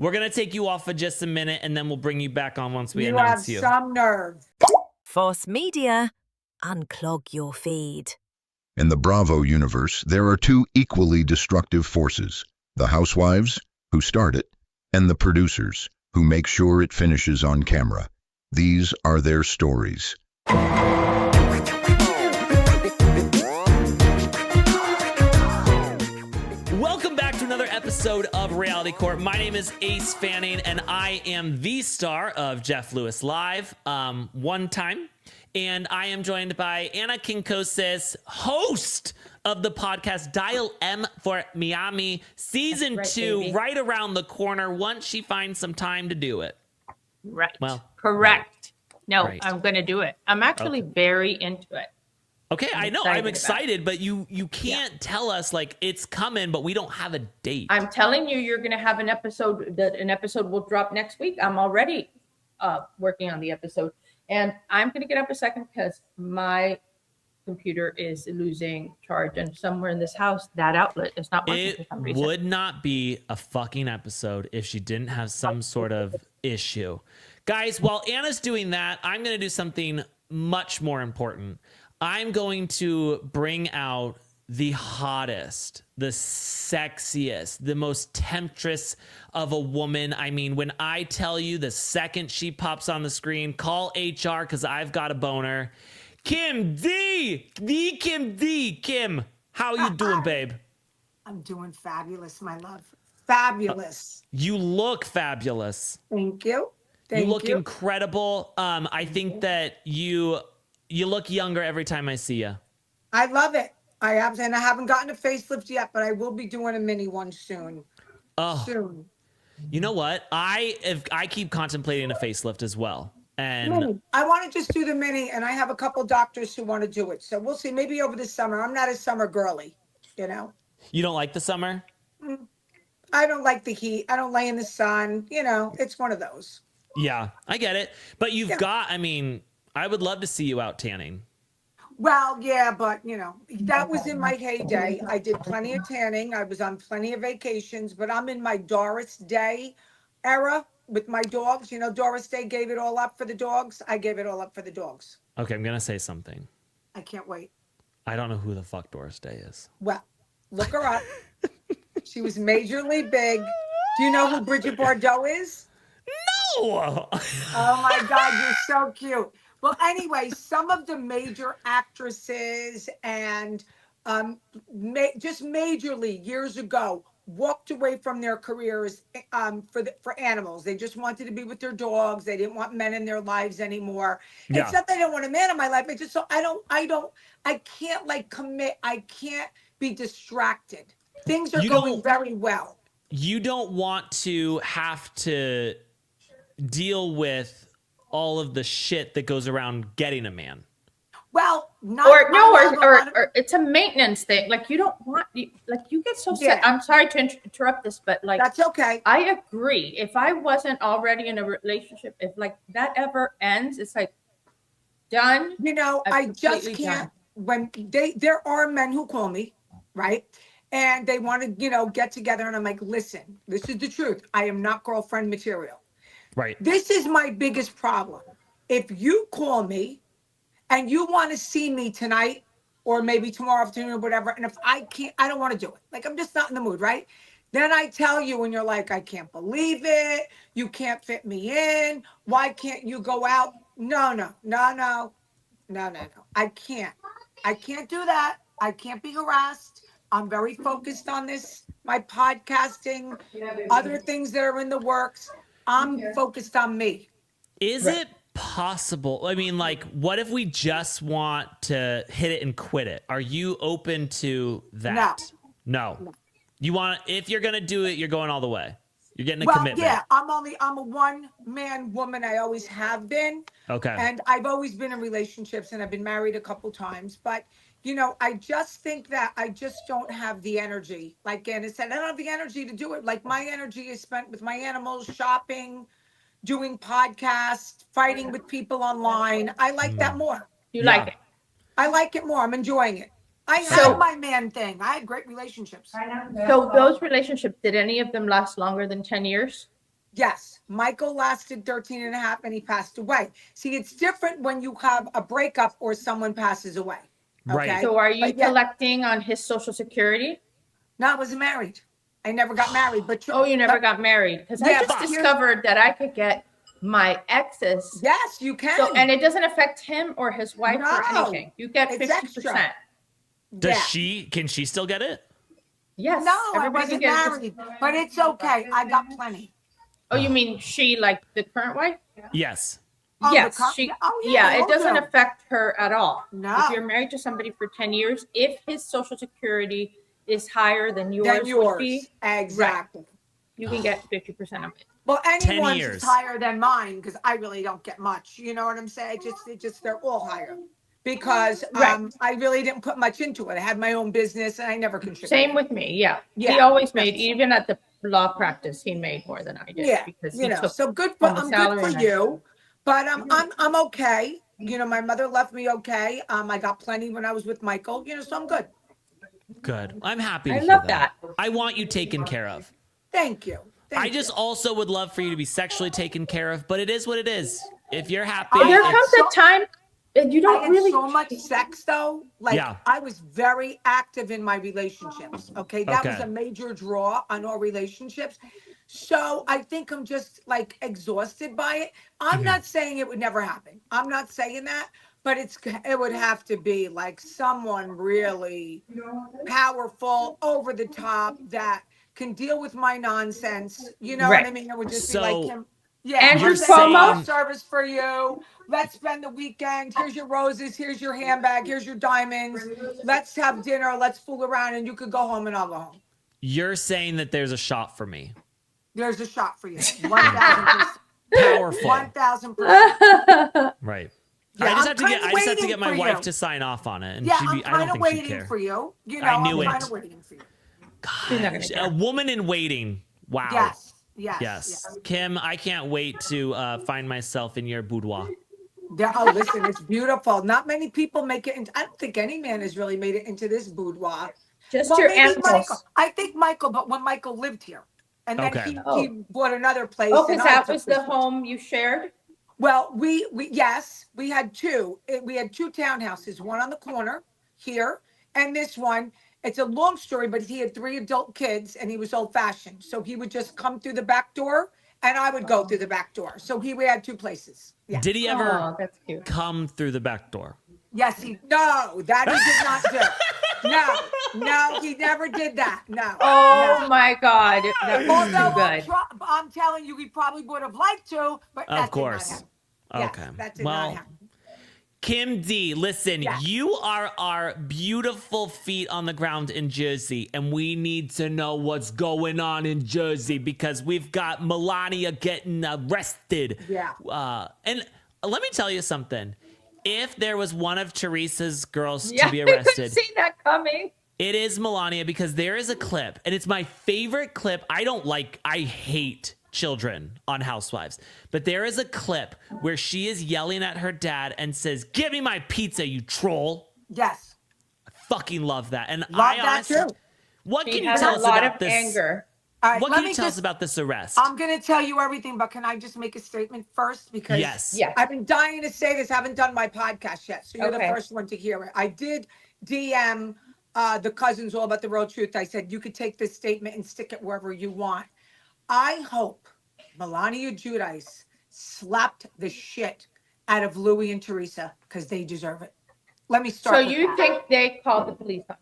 We're going to take you off for just a minute, and then we'll bring you back on once we announce you. You have some nerve. Force Media, unclog your feed. In the Bravo universe, there are two equally destructive forces: the housewives, who start it, and the producers, who make sure it finishes on camera. These are their stories. Welcome back to another episode of Reality Court. My name is Ace Fanning, and I am the star of Jeff Lewis Live, one time. And I am joined by Anna Quincoces, host of the podcast Dial M for Miami, season 2, baby. Right around the corner once she finds some time to do it. Right. Well, correct. Right. No, right. I'm going to do it. I'm actually very into it. Okay, I know. I'm excited, but you can't tell us like it's coming, but we don't have a date. I'm telling you, you're going to have an episode. An episode will drop next week. I'm already working on the episode. And I'm going to get up a second because my computer is losing charge. And somewhere in this house, that outlet is not working for some reason. It would not be a fucking episode if she didn't have some sort of issue. Guys, while Anna's doing that, I'm going to do something much more important. I'm going to bring out the hottest, the sexiest, the most temptress of a woman. I mean, when I tell you the second she pops on the screen, call HR because I've got a boner. Kim D! The Kim D! Kim, how you doing, babe? I'm doing fabulous, my love. Fabulous. You look fabulous. Thank you. You look incredible. I think that you look younger every time I see you. I love it. I haven't gotten a facelift yet, but I will be doing a mini one soon. Oh, soon. You know what? I keep contemplating a facelift as well. And mini. I want to just do the mini, and I have a couple doctors who want to do it. So we'll see. Maybe over the summer. I'm not a summer girly, you know. You don't like the summer? I don't like the heat. I don't lay in the sun. You know, it's one of those. Yeah, I get it. But you've got, I mean, I would love to see you out tanning. Well, yeah, but, you know, that was in my heyday. I did plenty of tanning. I was on plenty of vacations, but I'm in my Doris Day era with my dogs. You know, Doris Day gave it all up for the dogs. I gave it all up for the dogs. Okay, I'm going to say something. I can't wait. I don't know who the fuck Doris Day is. Well, look her up. She was majorly big. Do you know who Bridget Bardot is? No! Oh, my God, you're so cute. Well, anyway, some of the major actresses and just majorly years ago walked away from their careers for animals. They just wanted to be with their dogs. They didn't want men in their lives anymore. Yeah. It's not that I don't want a man in my life. It's just so I can't like commit. I can't be distracted. Things are going very well. You don't want to have to deal with all of the shit that goes around getting a man. Well, or it's a maintenance thing. Like you don't want, you get so sad. I'm sorry to interrupt this, but like that's okay. I agree. If I wasn't already in a relationship, if like that ever ends, it's like done. You know, I just can't. When there are men who call me, right? And they want to, you know, get together, and I'm like, listen, this is the truth. I am not girlfriend material. Right. This is my biggest problem. If you call me and you want to see me tonight or maybe tomorrow afternoon or whatever, and if I can't, I don't want to do it. Like, I'm just not in the mood, right? Then I tell you and you're like, I can't believe it. You can't fit me in. Why can't you go out? No. I can't. I can't do that. I can't be harassed. I'm very focused on this, my podcasting, other things that are in the works. I'm focused on me. Is it possible? I mean, like, what if we just want to hit it and quit it? Are you open to that? No. You want, if you're going to do it, you're going all the way. You're getting a commitment. Yeah, I'm a one-man woman. I always have been. Okay. And I've always been in relationships, and I've been married a couple times. But, you know, I just think that I just don't have the energy. Like Anna said, I don't have the energy to do it. Like, my energy is spent with my animals, shopping, doing podcasts, fighting with people online. I like that more. You like it? I like it more. I'm enjoying it. I had my man thing. I had great relationships. So those relationships, did any of them last longer than 10 years? Yes, Michael lasted 13 and a half and he passed away. See, it's different when you have a breakup or someone passes away. Right. Okay. So are you But yeah, collecting on his Social Security? no, I wasn't married. I never got married. But Oh, you never but- got married? Because Yeah, I just but here's- discovered that I could get my ex's. Yes, you can. So, and it doesn't affect him or his wife or No, anything. You get it's 50%. extra. Does Yeah. can she still get it? Yes. No, I everybody wasn't can get it. married, but it's okay. I got plenty. Oh, you mean she, like the current wife? Yes. Oh, the Yes, cop- she. oh, yeah, Yeah, they it all doesn't do. affect her at all. No. If you're married to somebody for 10 years, if his Social Security is higher than yours, Than yours. would be, Exactly. you can get 50% of it. Well, 10 anyone's years. is higher than mine because I really don't get much. You know what I'm saying? It just they're all higher because Right. I really didn't put much into it. I had my own business and I never contributed. Same with me. Yeah. He Yeah, always made, yes. even at the law practice, he made more than I did. Yeah, Because you he know. took So good for on the I'm good salary for and I- you, but I'm okay. You know, my mother left me okay. I got plenty when I was with Michael. You know, so I'm good. Good. I'm happy to I hear love that. I want you taken care of. Thank you. I just also would love for you to be sexually taken care of, but it is what it is. If you're happy, I- There it's comes so- a time and you I don't had really. so much sex though. Like Yeah. I was very active in my relationships. Okay. That was Okay. a major draw on our relationships. So I think I'm just like exhausted by it. I'm Mhm. not saying it would never happen. I'm not saying that, but it would have to be like someone really powerful, over the top that can deal with my nonsense. You know what I Right. mean? It would just be So, like him. Yeah, Andrew I'm saying Cuomo? no service for you. Let's spend the weekend. Here's your roses. Here's your handbag. Here's your diamonds. Let's have dinner. Let's fool around, and you could go home, and I'll go home. you're saying that there's a shot for me. There's a shot for you. 1,000%. Powerful. 1,000%. Right. Yeah, I just I'm have to get kinda waiting my for wife you. to sign off on it, and Yeah, she'd I'm be. I kind don't of think she'd waiting care. for you. You know, I knew I'm kind it. of waiting for you. She's not gonna Gosh, care. a woman in waiting. Wow. Yes. Yes. Yes. Kim, I can't wait to find myself in your boudoir. Oh, listen, it's beautiful. Not many people make it. I don't think any man has really made it into this boudoir. Just Well, your maybe animals. Michael. I think Michael, but when Michael lived here, and then Okay. he bought another place. Oh, and because I that took was this the one. home you shared? Well, we yes, we had two. We had two townhouses, one on the corner here, and this one. It's a long story, but he had 3 adult kids, and he was old fashioned. So he would just come through the back door, and I would go through the back door. So we had 2 places. Yeah. Did he ever Oh, that's cute. come through the back door? Yes, no, that he did not do. No, he never did that. No. Oh no. my God. That was Although too good. I'm telling you, he probably would have liked to, but that Of course. did not happen. Okay. Yes, that did Well, not happen. Kim D, listen, Yes. you are our beautiful feet on the ground in Jersey, and we need to know what's going on in Jersey because we've got Milania getting arrested. Yeah. And let me tell you something. If there was one of Teresa's girls Yeah, to be I couldn't arrested, see that coming. it is Milania because there is a clip, and it's my favorite clip. I hate children on Housewives, but there is a clip where she is yelling at her dad and says, "Give me my pizza, you troll." Yes. I fucking love that. And Love I that honestly, too. what She can you has tell a us lot about of this? anger. All right, What let can you me tell us just, about this arrest? I'm going to tell you everything, but can I just make a statement first? Because Yes. Yeah. I've been dying to say this. Haven't done my podcast yet. So you're Okay. the first one to hear it. I did DM the cousins all about the real truth. I said, you could take this statement and stick it wherever you want. I hope Melania Giudice slapped the shit out of Louis and Teresa because they deserve it. Let me start So with you that. think they called the police on her?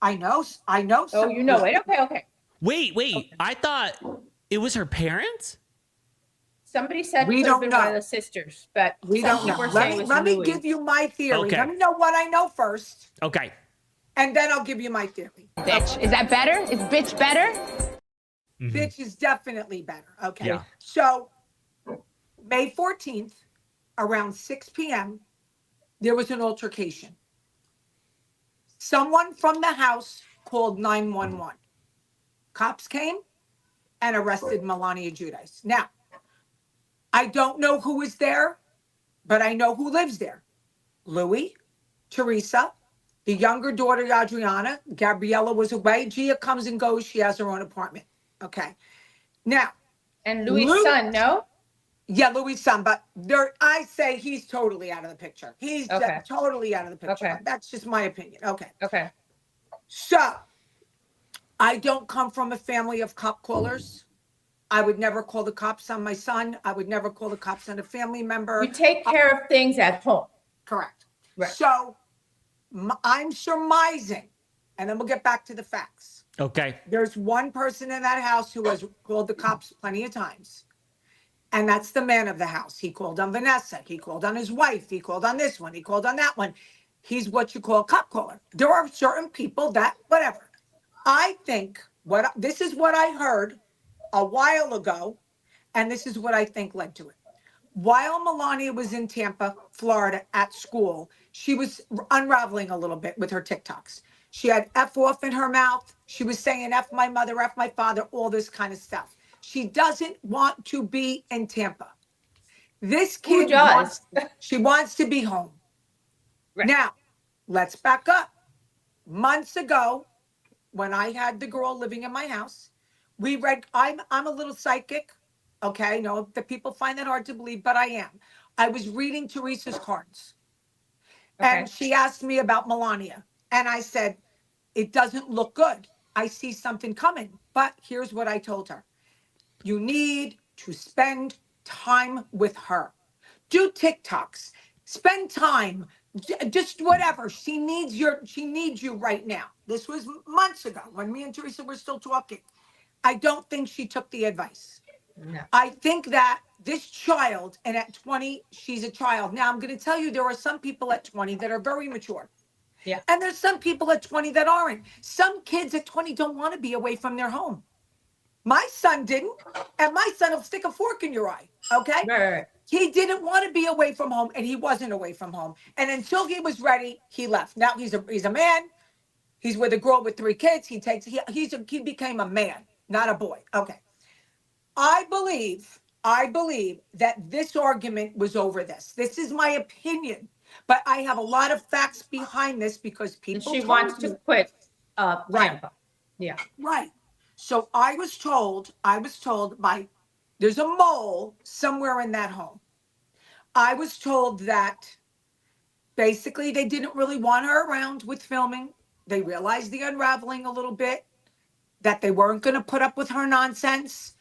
I know. Oh, some- you know it. Okay. Wait. I thought it was her parents? Somebody said We it could have don't been know. one of the sisters, but We some don't know. people were Let saying it me, was let me Louis. give you my theory. Okay. Let me know what I know first, Okay. and then I'll give you my theory. Bitch. Is that better? Is bitch better? Mhm. Bitch is definitely better. Okay. Yeah. So May 14th, around 6 p.m., there was an altercation. Someone from the house called 911. Cops came and arrested Melania Giudice. Now, I don't know who is there, but I know who lives there. Louis, Teresa, the younger daughter, Adriana. Gabriella was away. Gia comes and goes. She has her own apartment. Okay. Now, And Louis' son, no? Yeah, Louis' son, but I say he's totally out of the picture. He's Okay. totally out of the picture. Okay. That's just my opinion. Okay. Okay. So I don't come from a family of cop callers. I would never call the cops on my son. I would never call the cops on a family member. You take care of things at home. Correct. Right. So I'm surmising, and then we'll get back to the facts. Okay. There's one person in that house who has called the cops plenty of times. And that's the man of the house. He called on Vanessa. He called on his wife. He called on this one. He called on that one. He's what you call a cop caller. There are certain people that, whatever. I think this is what I heard a while ago, and this is what I think led to it. While Milania was in Tampa, Florida at school, she was unraveling a little bit with her TikToks. She had F off in her mouth. She was saying F my mother, F my father, all this kind of stuff. She doesn't want to be in Tampa. This kid she wants to be home. Right. Now, let's back up. Months ago, when I had the girl living in my house, we read, I'm a little psychic. Okay, I know that people find that hard to believe, but I am. I was reading Teresa's cards. Okay. And she asked me about Milania. And I said, it doesn't look good. I see something coming. But here's what I told her. You need to spend time with her. Do TikToks. Spend time. Just whatever. She needs you right now. This was months ago when me and Teresa were still talking. I don't think she took the advice. No. I think that this child, and at 20, she's a child. Now, I'm going to tell you, there are some people at 20 that are very mature. Yeah. And there's some people at 20 that aren't. Some kids at 20 don't want to be away from their home. My son didn't, and my son will stick a fork in your eye, okay? Right. He didn't want to be away from home, and he wasn't away from home. And until he was ready, he left. Now he's a man. He's with a girl with 3 kids. He became a man, not a boy. Okay. I believe that this argument was over this. This is my opinion, but I have a lot of facts behind this because people. And she wants to quit. Right. Yeah. Right. So I was told there's a mole somewhere in that home. I was told that basically they didn't really want her around with filming. They realized the unraveling a little bit, that they weren't going to put up with her nonsense.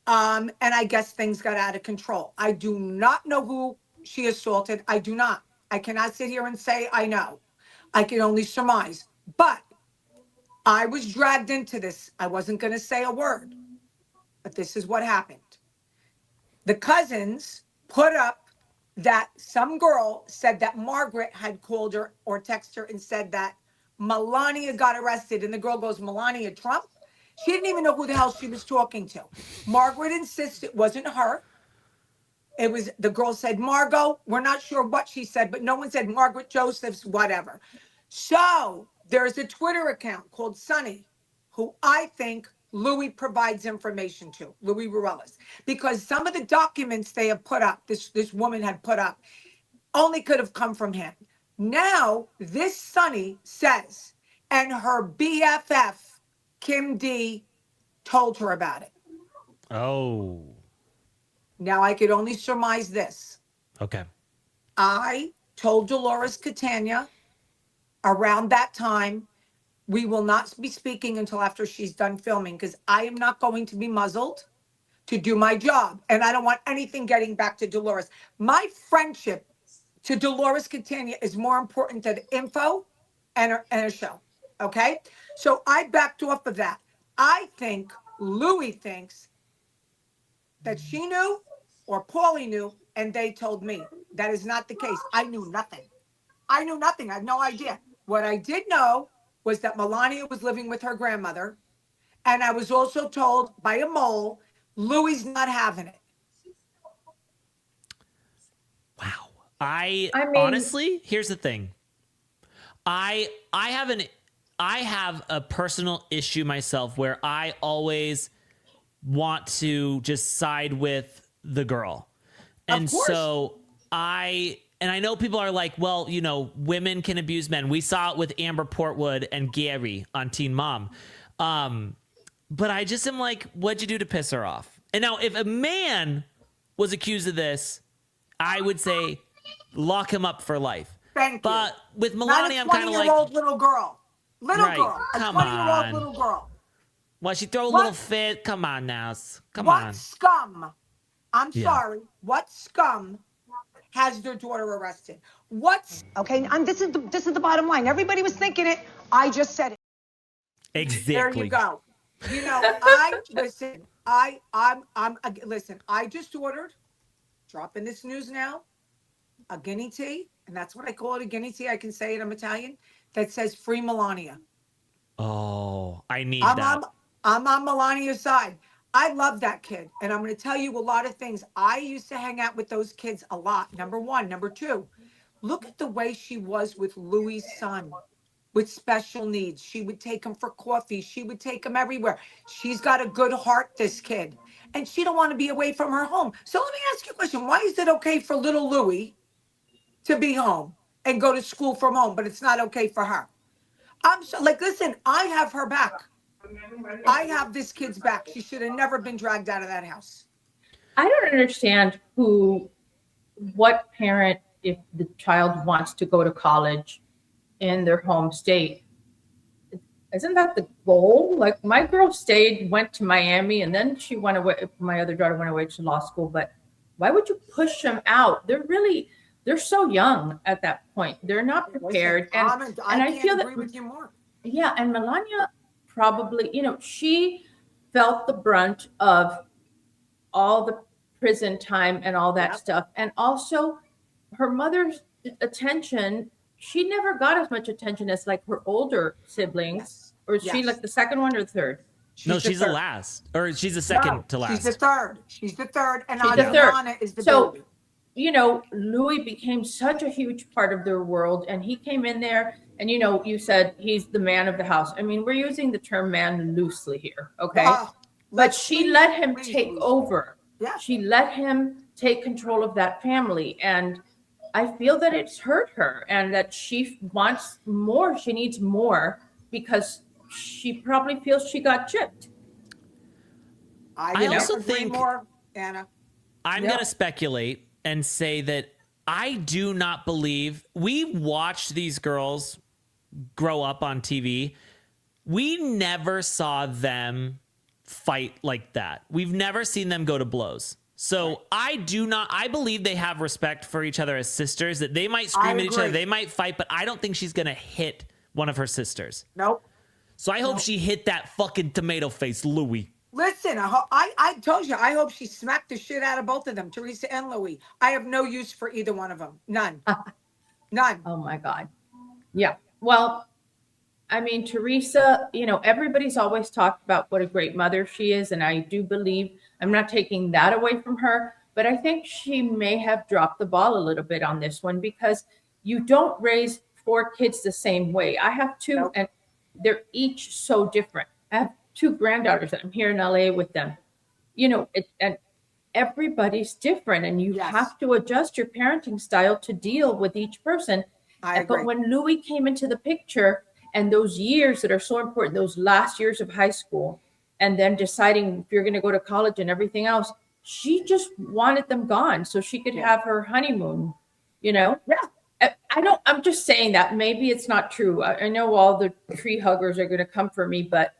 And I guess things got out of control. I do not know who she assaulted. I do not. I cannot sit here and say I know. I can only surmise. But I was dragged into this. I wasn't going to say a word, but this is what happened. The cousins put up that some girl said that Margaret had called her or texted her and said that Milania got arrested. And the girl goes, Milania Trump? She didn't even know who the hell she was talking to. Margaret insists it wasn't her. It was, the girl said, Margot. We're not sure what she said, but no one said Margaret Josephs, whatever. So there's a Twitter account called Sunny, who I think Louis provides information to, Louis Ruelas, because some of the documents they have put up, this woman had put up, only could have come from him. Now, this Sunny says, and her BFF, Kim D, told her about it. Oh. Now, I could only surmise this. Okay. I told Dolores Catania around that time, we will not be speaking until after she's done filming because I am not going to be muzzled to do my job. And I don't want anything getting back to Dolores. My friendship to Dolores Catania is more important than info and a show. Okay? So I backed off of that. I think Louis thinks that she knew or Paulie knew and they told me. That is not the case. I knew nothing. I had no idea. What I did know was that Milania was living with her grandmother. And I was also told by a mole, Louis not having it. Wow. I mean, honestly, here's the thing. I have a personal issue myself where I always want to just side with the girl. And so I know people are like, well, you know, women can abuse men. We saw it with Amber Portwood and Gary on Teen Mom. But I just am like, what'd you do to piss her off? And now if a man was accused of this, I would say lock him up for life. Thank you. But with Not Milania, a I'm kind of like, 20-year-old little girl. Little Right, girl. A come 20-year-old on. little girl. well, she throw a What? little fit. Come on now. Come What on. scum? I'm Yeah. sorry. What scum has their daughter arrested? What? Okay, and this is the bottom line. Everybody was thinking it. I just said it. Exactly. There you go. You know, listen. Listen. I just ordered. Dropping this news now. A guinea tea, and that's what I call it, a guinea tea. I can say it. I'm Italian. That says free Milania. Oh, I need I'm that. on Melania's side. I love that kid. And I'm going to tell you a lot of things. I used to hang out with those kids a lot. Number one. Number two, look at the way she was with Louis' son with special needs. She would take him for coffee. She would take him everywhere. She's got a good heart, this kid. And she don't want to be away from her home. So let me ask you a question. Why is it okay for little Louis to be home and go to school from home, but it's not okay for her? I'm so, like, listen, I have her back. I have this kid's back. She should have never been dragged out of that house. I don't understand what parent, if the child wants to go to college in their home state, isn't that the goal? Like, my girl went to Miami, and then she went away. My other daughter went away to law school. But why would you push them out? They're so young at that point. They're not prepared. Listen, And I can't feel agree that, with you more. yeah, and Melania probably, she felt the brunt of all the prison time and all that stuff. And also her mother's attention, she never got as much attention as like her older siblings. Yes. Or is she Yes. like the second one or the third? No, she's the third. last. Or she's the second No, to last. She's the third. She's the third. And She's the third. Adriana is the baby. Louis became such a huge part of their world, and he came in there, and you said he's the man of the house. I mean, we're using the term man loosely here, okay? But she let him take over. Yeah. She let him take control of that family, and I feel that it's hurt her, and that she wants more. She needs more because she probably feels she got chipped. I also agree think- more, Anna. I'm going to speculate and say that I do not believe we watched these girls grow up on TV. We never saw them fight like that. We've never seen them go to blows. So I believe they have respect for each other as sisters, that they might scream at each other, agree. they might fight, but I don't think she's going to hit one of her sisters. Nope. So I hope she hit that fucking tomato face, Louis. Listen, I told you, I hope she smacked the shit out of both of them, Teresa and Louis. I have no use for either one of them. None. None. Oh my God. Yeah. Well, I mean, Teresa, everybody's always talked about what a great mother she is. And I do believe, I'm not taking that away from her, but I think she may have dropped the ball a little bit on this one, because you don't raise 4 kids the same way. I have 2, Nope. and they're each so different. I have 2 granddaughters that I'm here in LA with them. And everybody's different, and you Yes. have to adjust your parenting style to deal with each person. I agree. But when Louis came into the picture, and those years that are so important, those last years of high school, and then deciding if you're going to go to college and everything else, she just wanted them gone so she could have her honeymoon, Yeah. I'm just saying that. Maybe it's not true. I know all the tree huggers are going to come for me, but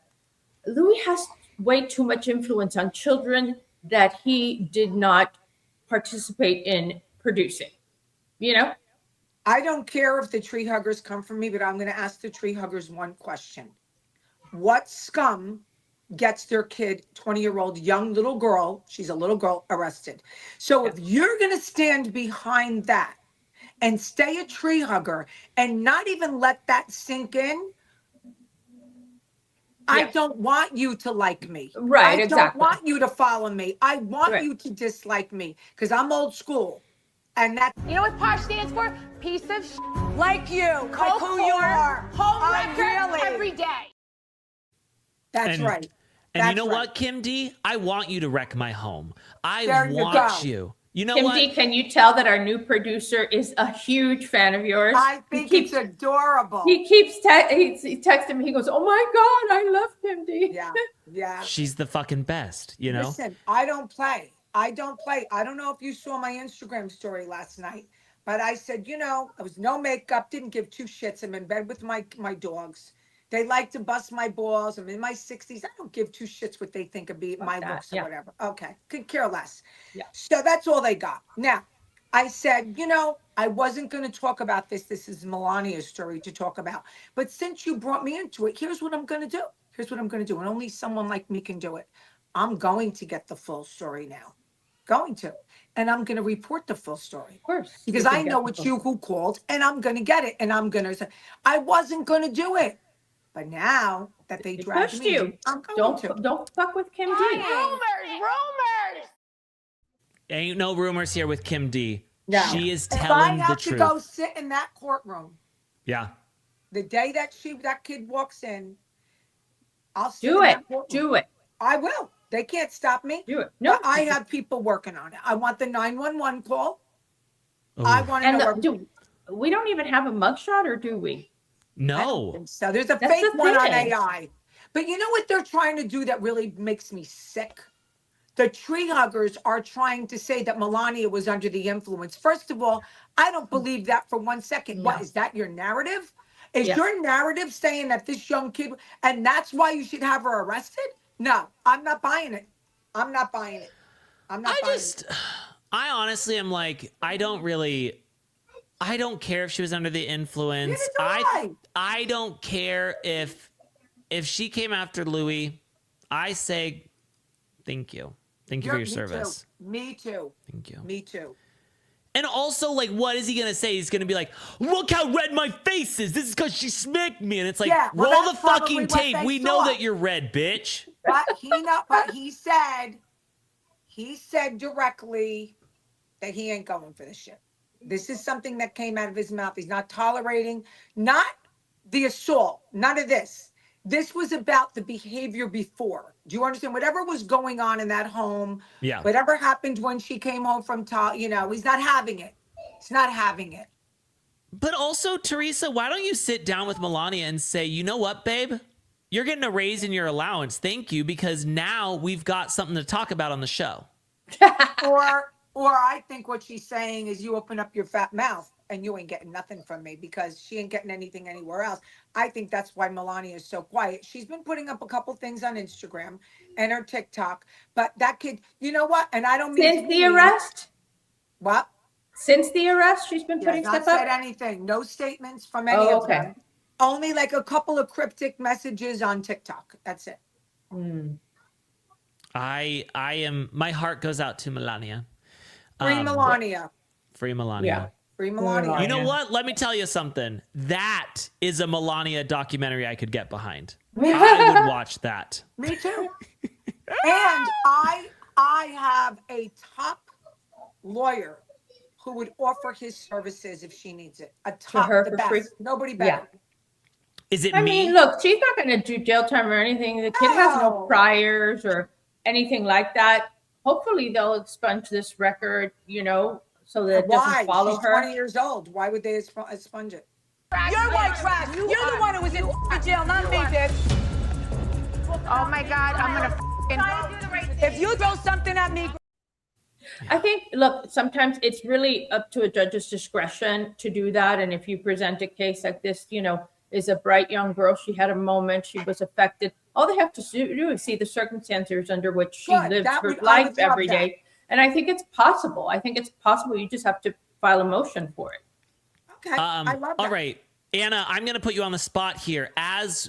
Louis has way too much influence on children that he did not participate in producing, I don't care if the tree huggers come from me, but I'm going to ask the tree huggers one question. What scum gets their kid, 20-year-old young little girl, she's a little girl, arrested? So if you're going to stand behind that and stay a tree hugger and not even let that sink in, I don't want you to like me. Right, I exactly. don't want you to follow me. I want Right. you to dislike me because I'm old school. And that's You know what POSH stands for? Piece of Like you, like who you are. home wrecker Really. every day. that's right. And That's you know right. what, Kim D? I want you to wreck my home. I There you want go. you You know Kim what? D, can you tell that our new producer is a huge fan of yours? I think it's adorable. He keeps he texting me. He goes, "Oh my God, I love Kim D." Yeah, yeah. She's the fucking best, you know? Listen, I don't play. I don't play. I don't know if you saw my Instagram story last night, but I said, I was no makeup, didn't give two shits. I'm in bed with my dogs. They like to bust my balls. I'm in my 60s. I don't give two shits what they think of my looks or whatever. Okay, could care less. Yeah. So that's all they got. Now, I said, I wasn't going to talk about this. This is Melania's story to talk about. But since you brought me into it, here's what I'm going to do. Here's what I'm going to do. And only someone like me can do it. I'm going to get the full story now. Going to. And I'm going to report the full story. Of course. Because I know it's you who called, and I'm going to get it. And I'm going to say, I wasn't going to do it. But now that they dragged me, you. I'm going to. Don't fuck with Kim D. Rumors. Ain't no rumors here with Kim D. No. She is If I telling the have to truth. go sit in that courtroom, Yeah. the day that kid walks in, I'll sit Do in it. that courtroom. Do it. I will. They can't stop me. Do it. No. But I have people working on it. I want the 911 call. Ooh. I want to And know. we don't even have a mugshot, or do we? No. So there's a That's fake the one on thing. AI. But you know what they're trying to do that really makes me sick? The tree huggers are trying to say that Melania was under the influence. First of all, I don't believe that for 1 second. No. What, is that your narrative? Is Yeah. your narrative saying that this young kid, and that's why you should have her arrested? No, I'm not buying it. I'm not buying it. I'm not buying it. I honestly am like, I don't care if she was under the influence. Neither do I. I don't care if she came after Louis. I say thank you. Thank you for your service. Me too. Thank you. Me too. And also, like, what is he going to say? He's going to be like, look how red my face is. This is because she smacked me. And it's like, Yeah, well, roll the that's probably fucking what tape. they We know saw. that you're red, bitch. But he said directly that he ain't going for this shit. This is something that came out of his mouth. He's not tolerating, not the assault, none of this. This was about the behavior before. Do you understand? Whatever was going on in that home, Yeah. whatever happened when she came home from, he's not having it. He's not having it. But also, Teresa, why don't you sit down with Melania and say, you know what, babe? You're getting a raise in your allowance. Thank you, because now we've got something to talk about on the show. Or I think what she's saying is you open up your fat mouth and you ain't getting nothing from me because she ain't getting anything anywhere else. I think that's why Melania is so quiet. She's been putting up a couple things on Instagram and her TikTok, but that kid, you know what? And I don't mean Since the arrest? What? Since the arrest, she's been She putting has not stuff said up? anything. No statements from any of them. Only like a couple of cryptic messages on TikTok. That's it. I am, my heart goes out to Melania. Free Melania. Free Melania. Yeah. Free Melania. You know what? Let me tell you something. That is a Melania documentary I could get behind. I would watch that. Me too. And I have a top lawyer who would offer his services if she needs it. A top, her the for best. free? Nobody better. Is it I me? mean, look, she's not going to do jail time or anything. The kid has no No. priors or anything like that. Hopefully, they'll expunge this record, so that it Why? doesn't follow She's her. 20 years old. Why would they expunge it? You're white trash. You're the one who was in jail, not me, bitch. Oh my God, I'm gonna If you throw something at me, I think, look, sometimes it's really up to a judge's discretion to do that. And if you present a case like this, is a bright young girl. She had a moment. She was affected. All they have to do is see the circumstances under which she Good. lives That her would- I life would love every that. day. And I think it's possible. You just have to file a motion for it. Okay. I love that. All right, Anna, I'm going to put you on the spot here as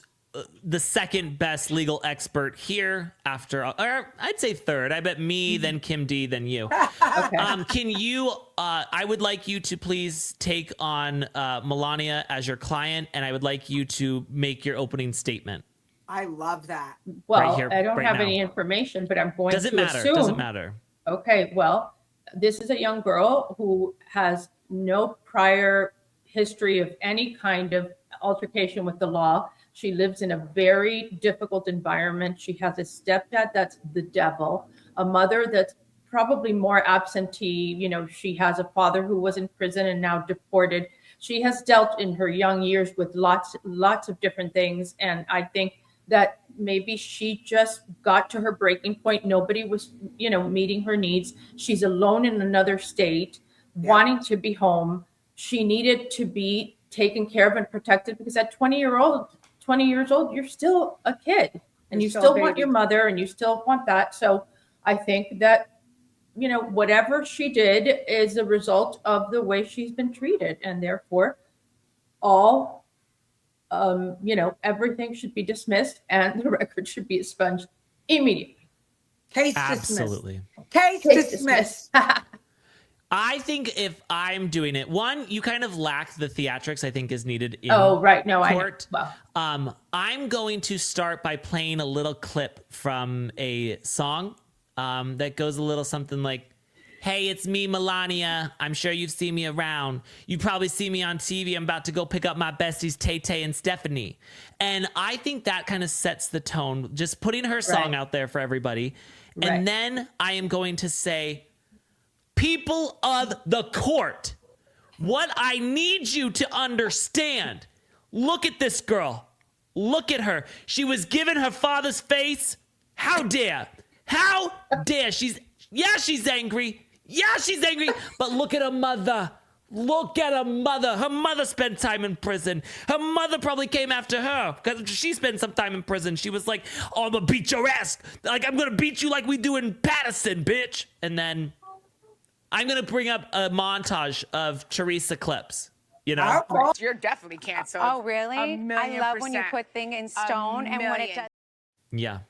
the second best legal expert here after, or I'd say third. I bet me, then Kim D, then you. Okay. Can you, I would like you to please take on Melania as your client, and I would like you to make your opening statement. I love that. Well, Right here, I don't right have now. any information, but I'm going Doesn't to matter. assume. Doesn't matter. Okay, well, this is a young girl who has no prior history of any kind of altercation with the law. She lives in a very difficult environment. She has a stepdad that's the devil, a mother that's probably more absentee. You know, she has a father who was in prison and now deported. She has dealt in her young years with lots of different things. And I think that maybe she just got to her breaking point. Nobody was, you know, meeting her needs. She's alone in another state, wanting to be home. She needed to be taken care of and protected, because at 20 years old, you're still a kid, and you still want your mother, and you still want that. So I think that, you know, whatever she did is a result of the way she's been treated, and therefore all, you know, everything should be dismissed and the record should be expunged immediately. Case Absolutely. dismissed. Case dismissed. I think if I'm doing it, one, you kind of lack the theatrics I think is needed in right. No, court. I know. Well. I'm going to start by playing a little clip from a song that goes a little something like, "Hey, it's me, Milania. I'm sure you've seen me around. You probably see me on TV. I'm about to go pick up my besties, Tay-Tay and Stephanie." And I think that kind of sets the tone, just putting her song out there for everybody. And then I am going to say, people of the court, what I need you to understand, look at this girl. Look at her. She was given her father's face. How dare? How dare? She's angry. Yeah, she's angry. But look at her mother. Look at her mother. Her mother spent time in prison. Her mother probably came after her because she spent some time in prison. She was like, "Oh, I'm gonna beat your ass. Like, I'm gonna beat you like we do in Patterson, bitch." And then I'm going to bring up a montage of Teresa clips, you know? You're definitely canceled. Oh, really? I love when you 1,000,000%. put things in stone and when it does. Yeah.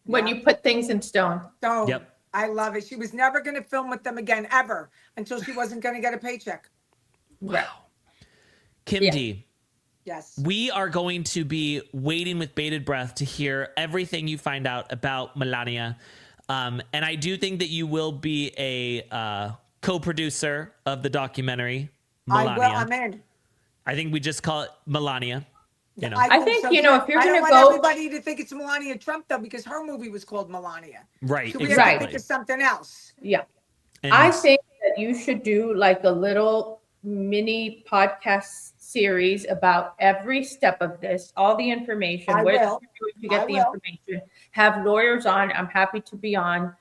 When you put things in stone. Yep. I love it. She was never going to film with them again, ever, until she wasn't going to get a paycheck. Wow. Kim D. Yes. We are going to be waiting with bated breath to hear everything you find out about Milania. And I do think that you will be a co-producer of the documentary, Milania. I will. I'm in. I think we just call it Milania. You know. I think, you know, if you're going to I go. don't want everybody to think it's Melania Trump, though, because her movie was called Melania. Right. So we exactly. have to think of something else. Yeah. And I think that you should do like a little mini podcast series about every step of this, all the information, I where will. to get the information, have lawyers on. I'm happy to be on,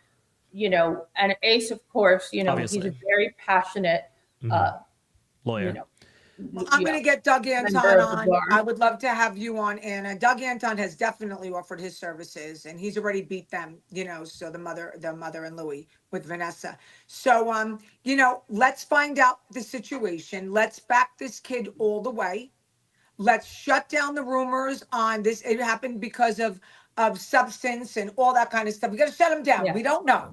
you know, and Ace, of course, you know, Obviously. he's a very passionate lawyer. You know, Well, I'm going to get Doug Anton member of the on. bar. I would love to have you on, Anna. Doug Anton has definitely offered his services, and he's already beat them, you know, so the mother and Louie with Vanessa. So, you know, let's find out the situation. Let's back this kid all the way. Let's shut down the rumors on this. It happened because of substance and all that kind of stuff. We got to shut them down. Yeah. We don't know.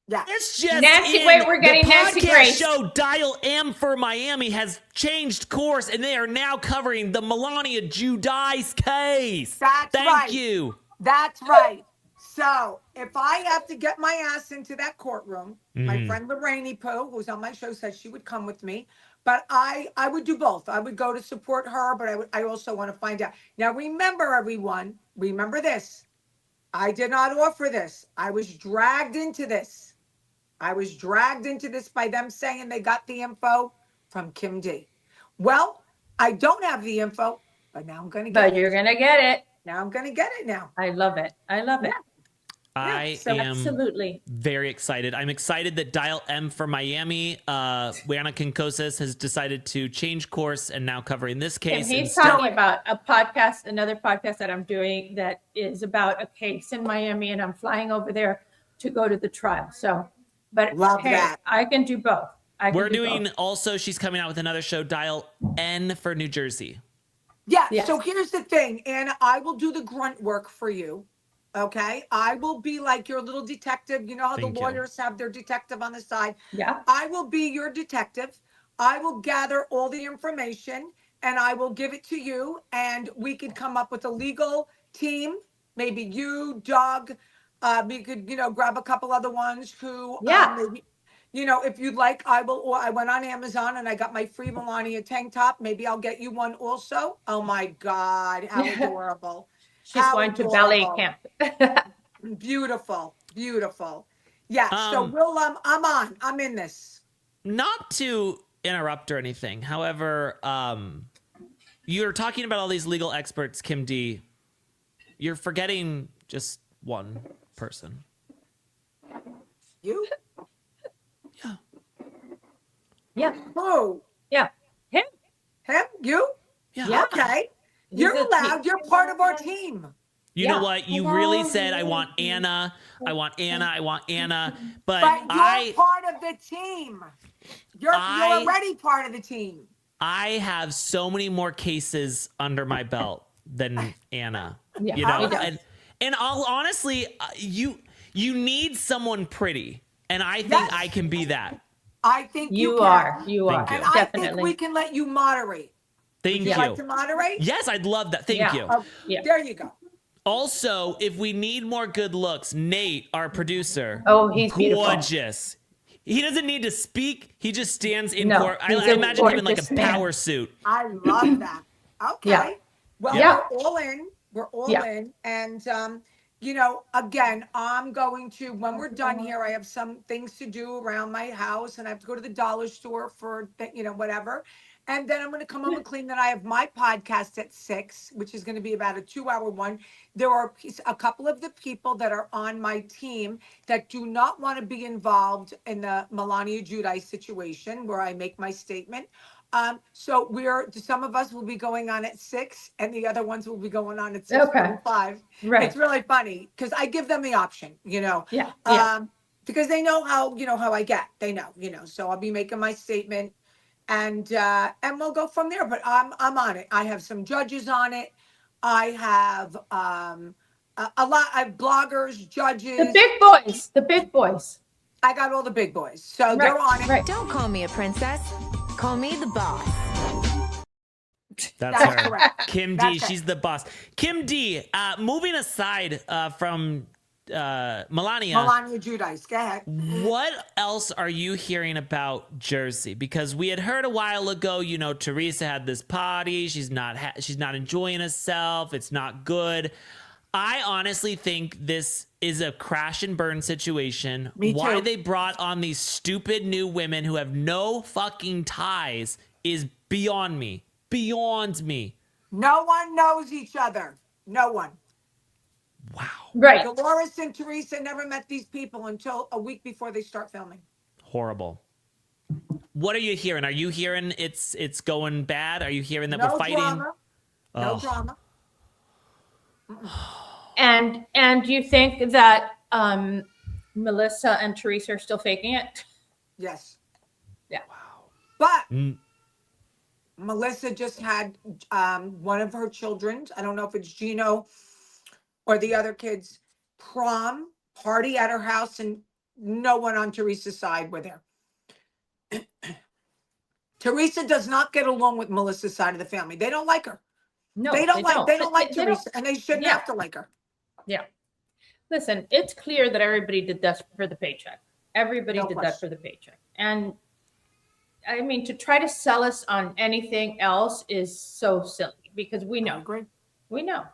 Yeah. It's just Nancy, in. wait, we're getting the Nancy podcast Grace. show Dial M for Miami has changed course, and they are now covering the Melania Giudice case. That's right. Thank you. That's right. So if I have to get my ass into that courtroom, my friend Lorraine Poe, who's on my show, said she would come with me. But I would do both. I would go to support her, but I also want to find out. Now, remember, everyone, remember this. I did not offer this. I was dragged into this. I was dragged into this by them saying they got the info from Kim D. Well, I don't have the info, but now I'm going to get it. But you're going to get it. Now I'm going to get it now. I love it. I love it. I So am absolutely very excited. I'm excited that Dial M for Miami, Rihanna Quincoces has decided to change course and now covering this And case. he's instead- talking about a podcast, another podcast that I'm doing that is about a case in Miami, and I'm flying over there to go to the trial. So, but Love hey, that. I can do both. We're doing also, she's coming out with another show, Dial N for New Jersey. Yeah. Yes. So here's the thing, Anna, I will do the grunt work for you. Okay. I will be like your little detective. You know how Thank the you. lawyers have their detective on the side. Yeah. I will be your detective. I will gather all the information and I will give it to you. And we could come up with a legal team. Maybe you, Doug, we could, you know, grab a couple other ones who Yeah. maybe, you know, if you'd like, I will. Or I went on Amazon and I got my free Milania tank top. Maybe I'll get you one also. Oh my God, how adorable! She's How going to ballet adorable. camp. Beautiful, beautiful. Yeah. So Um, we'll. I'm in this. Not to interrupt or anything. However, you're talking about all these legal experts, Kim D. You're forgetting just one person. You? Yeah. Yeah. Who? Yeah. Him. Him? You? Yeah. Yeah. Okay. He's You're a allowed. team. You're part of our team. You Yeah. know what? You really said, I want Anna. I want Anna. I want Anna. But But you're I part of the team. You're already part of the team. have so many more cases under my belt than Anna. Yeah, You know, he does. and all honestly, you need someone pretty, and I think Yes. I can be that. I think You can. are. You Thank are. you. And I think Definitely. we can let you moderate. Thank Would you. you like to moderate? Yes, I'd love that. Thank Yeah. you. Oh, Yeah. There you go. Also, if we need more good looks, Nate, our producer, Oh, he's beautiful. gorgeous. He doesn't need to speak. He just stands in No, court. I he's a imagine him in like a gorgeous man. power suit. I love that. Okay. Yeah. Well, Yeah. we're all in. We're all Yeah. in. And, you know, again, I'm going to, when we're done here, I have some things to do around my house and I have to go to the dollar store for, you know, whatever. And then I'm going to come home and clean. Then I have my podcast at 6, which is going to be about a 2-hour one. There are a couple of the people that are on my team that do not want to be involved in the Melania Giudice situation where I make my statement. So some of us will be going on at 6 and the other ones will be going on at 6:45. Right. It's really funny because I give them the option, you know. Yeah. Yeah. Because they know how, you know, how I get. They know, you know. So I'll be making my statement and we'll go from there. But I'm on it. I have some judges on it. I have a lot of bloggers, judges. The big boys. The big boys. I got all the big boys. So they're on it. Right. Don't call me a princess. Call me the boss. That's That's her. correct. Kim That's D, it. she's the boss. Kim D, moving aside from Melania, Melania Giudice. Go ahead. what else are you hearing about Jersey? Because we had heard a while ago, you know, Teresa had this party. She's not enjoying herself. It's not good. I honestly think this is a crash and burn situation. Me too. Why they brought on these stupid new women who have no fucking ties is beyond me. Beyond me. No one knows each other. No one. Wow. Right. Dolores and Teresa never met these people until a week before they start filming. Horrible. What are you hearing? Are you hearing it's going bad? Are you hearing that No we're fighting? drama. No Oh. drama. And you think that Melissa and Teresa are still faking it? Yes. Yeah. But Mm. Melissa just had one of her children's, I don't know if it's Gino or the other kids, prom party at her house, and no one on Teresa's side were there. Teresa does not get along with Melissa's side of the family. They don't like her. No, They don't like They don't- Teresa, and they shouldn't Yeah. have to like her. Yeah. Listen, it's clear that everybody did that for the paycheck. Everybody No did that question. for the paycheck. And I mean, to try to sell us on anything else is so silly because we I know. agree. We know.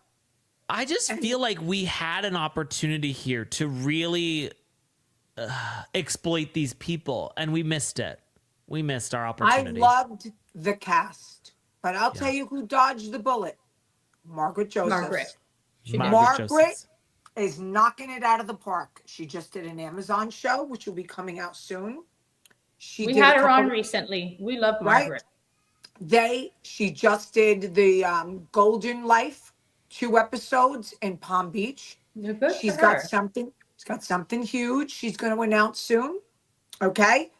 I just feel like we had an opportunity here to really exploit these people, and we missed it. We missed our I opportunity. loved the cast, but I'll Yeah. tell you who dodged the bullet. Margaret Joseph. Margaret. She did. Margaret Josephs. is knocking it out of the park. She just did an Amazon show, which will be coming out soon. She We did had a her on couple- recently. We love Right. Margaret. She just did the Golden Life 2 episodes in Palm Beach. You're good She's for got her. something. She's got something huge. She's going to announce soon. Okay.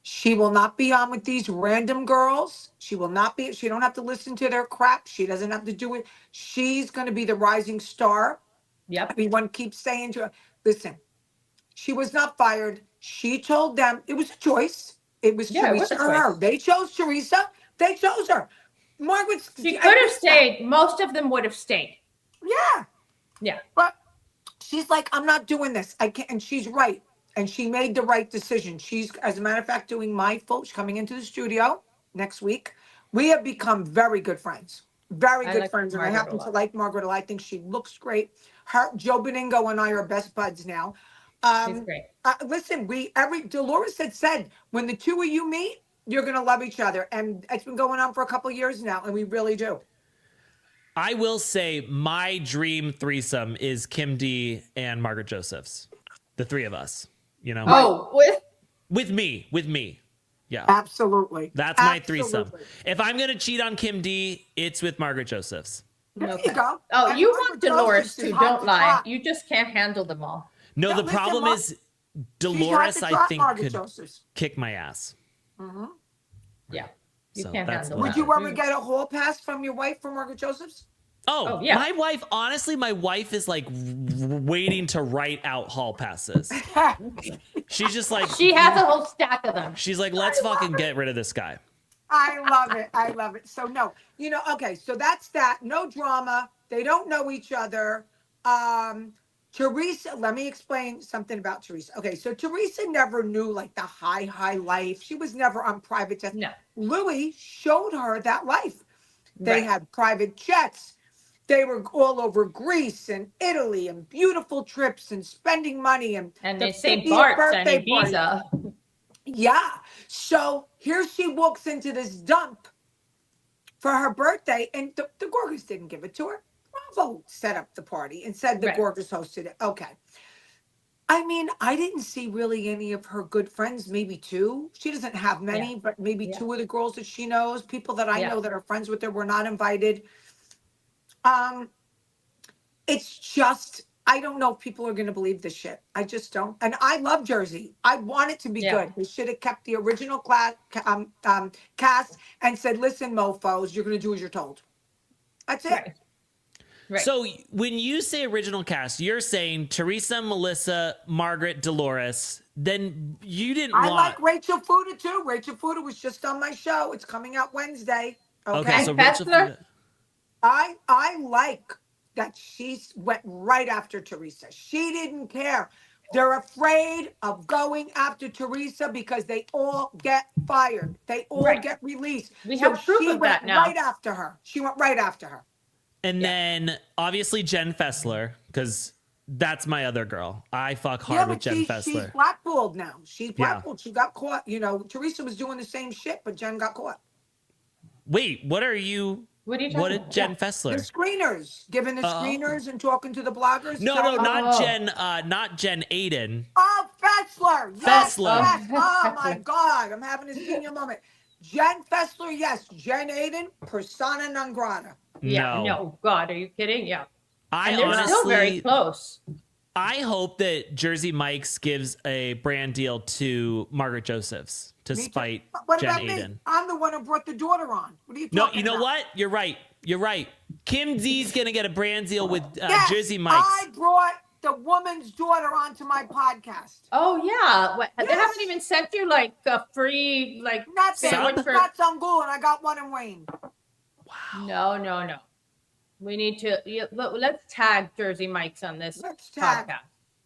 She will not be on with these random girls. She will not be. She don't have to listen to their crap. She doesn't have to do it. She's going to be the rising star. Yep. Everyone keeps saying to her, listen, she was not fired. She told them it was a choice. It was Yeah, it was Teresa a or her. choice. They chose Teresa. They chose her. Margaret's. She I could have missed that. stayed. Most of them would have stayed. Yeah. Yeah. But she's like, I'm not doing this. I can't. And she's right. and she made the right decision. She's, as a matter of fact, doing my she's coming into the studio next week. We have become very good friends. Very good friends. And I happen to like Margaret a lot. I think she looks great. Joe Beningo and I are best buds now. She's great. Listen, Dolores had said, when the two of you meet, you're going to love each other. And it's been going on for a couple of years now, and we really do. I will say my dream threesome is Kim D and Margaret Josephs. The three of us, you know? Oh, with me. Yeah. Absolutely. That's my threesome. If I'm going to cheat on Kim D, it's with Margaret Josephs. There you go. Oh, And you Margaret want Dolores Josephs is too, hot don't to lie. trot. You just can't handle them all. No, No, the listen, problem Mar- is Dolores, She's hot to I trot, think, Margaret could Josephs. kick my ass. Mhm. Yeah. You So can't that's handle what Would that. you ever get a hall pass from your wife for Margaret Josephs? Oh, yeah. my wife, honestly, my wife is like waiting to write out hall passes. She's just like, She has a whole stack of them. she's like, let's fucking get rid of this guy. I love it. I love it. So no, okay, so that's that. No drama. They don't know each other. Teresa, let me explain something about Teresa. Okay, so Teresa never knew like the high life. She was never on private jets. No. Louis showed her that life. They Right. had private jets. They were all over Greece and Italy and beautiful trips and spending money and And the they St. 50th Bart's and birthday party. Ibiza. Yeah. So here she walks into this dump for her birthday, and the Gorgas didn't give it to her. Bravo set up the party and said the Right. Gorgas hosted it. Okay. I mean, I didn't see really any of her good friends, maybe two. She doesn't have many, but maybe two of the girls that she knows, people that I know that are friends with her, were not invited. It's just, I don't know if people are going to believe this shit. I just don't. And I love Jersey. I want it to be good. We should have kept the original cast and said, listen, mofos, you're going to do as you're told. That's it. Right. So when you say original cast, you're saying Teresa, Melissa, Margaret, Dolores. Then you didn't I want. like Rachel Fuda too. Rachel Fuda was just on my show. It's coming out Wednesday. Okay, so And Rachel Fessler? Fuda. I like that she went right after Teresa. She didn't care. They're afraid of going after Teresa because they all get fired. They all get released. We have proof she of went that now. right after her. She went right after her. And then obviously Jen Fessler, because that's my other girl. I fuck hard with Jen she's Fessler. blackballed now. She's blackballed. She got caught. Teresa was doing the same shit, but Jen got caught. Wait, what are you? What are you What talking did about? Jen The Fessler? screeners, giving the screeners and talking to the bloggers. No, not Jen. Not Jen Aiden. Oh, Fessler. Yes, Fessler. yes. Oh, my God. I'm having a senior moment. Jen Fessler, yes. Jen Aiden, persona non grata. Yeah. No. No. God, are you kidding? Yeah. I And they're honestly, still very close. I hope that Jersey Mike's gives a brand deal to Margaret Josephs to spite What Jen about Aiden. me? I'm the one who brought the daughter on. What are you talking No, about? you know what? You're right. You're right. Kim D's gonna get a brand deal with Yes, Jersey Mike's. I brought the woman's daughter onto my podcast. Oh yeah. They Yes. haven't even sent you like a free like Nothing. sandwich for. That's on Google, and I got one in Wayne. No. We need to. Let's tag Jersey Mike's on this Let's tag. podcast.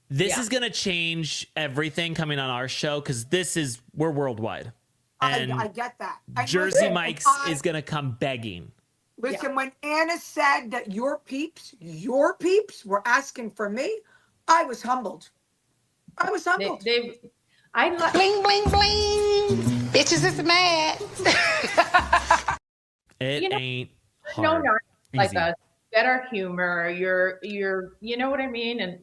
This is gonna change everything coming on our show because we're worldwide, and I get that. And Jersey listen, Mike's is gonna come begging. Listen, when Anna said that your peeps were asking for me, I was humbled. I was humbled. I like. Bling, bling, bling. Bitches is mad. It You know, ain't No, hard. not like Easy. us. Better humor. You're. You know what I mean? And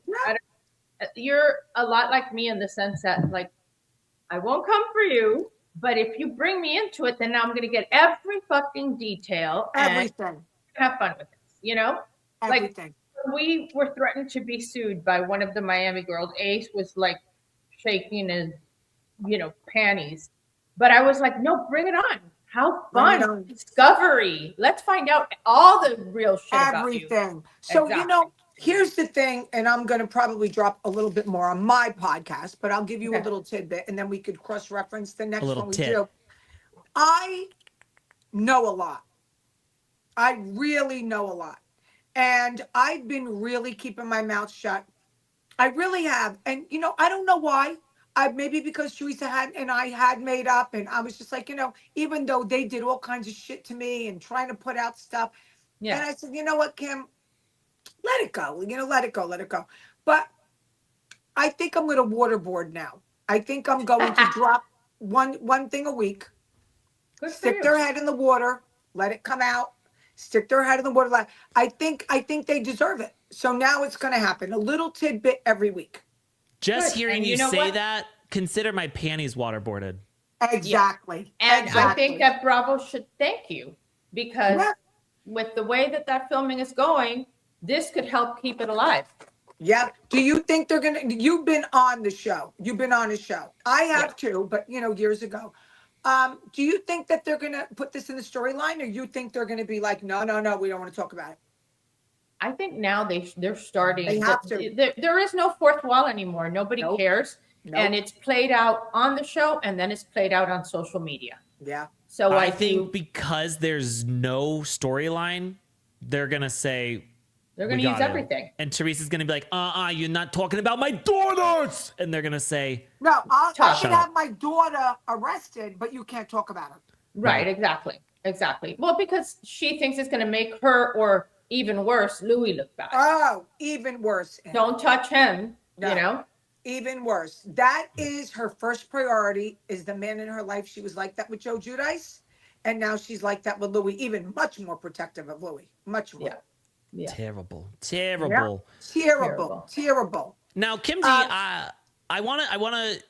you're a lot like me in the sense that like, I won't come for you, but if you bring me into it, then I'm gonna get every fucking detail and Everything. have fun with this. Everything. Like we were threatened to be sued by one of the Miami girls. Ace was like shaking his, panties, but I was like, no, bring it on. How Bring it fun. on. Discovery. Let's find out all the real shit about you. Everything. So, Exactly. here's the thing, and I'm going to probably drop a little bit more on my podcast, but I'll give you a little tidbit, and then we could cross-reference the next little one we tit. do. I know a lot. I really know a lot. And I've been really keeping my mouth shut. I really have. And, I don't know why. maybe because Teresa and I had made up, and I was just like, even though they did all kinds of shit to me and trying to put out stuff, and I said, you know what, Kim, let it go. Let it go. But I think I'm going to waterboard now. I think I'm going to drop one thing a week. Stick their head in the water, let it come out. Stick their head in the water. I think they deserve it. So now it's going to happen. A little tidbit every week. Just hearing you say that, consider my panties waterboarded. Exactly. Yeah. And exactly. I think that Bravo should thank you because with the way that filming is going, this could help keep it alive. Yeah. Do you think they're going to, you've been on the show. You've been on a show. I have too, but years ago. Do you think that they're going to put this in the storyline, or you think they're going to be like, no, we don't want to talk about it? I think now they're starting. They have to. There is no fourth wall anymore. Nobody cares. Nope. And it's played out on the show, and then it's played out on social media. Yeah. So I think because there's no storyline, they're going to say, they're going to use everything. And Teresa's going to be like, you're not talking about my daughters. And they're going to say, no, I can have my daughter arrested, but you can't talk about her. Right. Exactly. Well, because she thinks it's going to make her, or even worse, Louis look bad. Oh, even worse. Don't touch him, Even worse. That is her first priority, is the man in her life. She was like that with Joe Giudice. And now she's like that with Louis, even much more protective of Louis. Much more. Yeah. Terrible. Terrible. Now, Kim D, I want to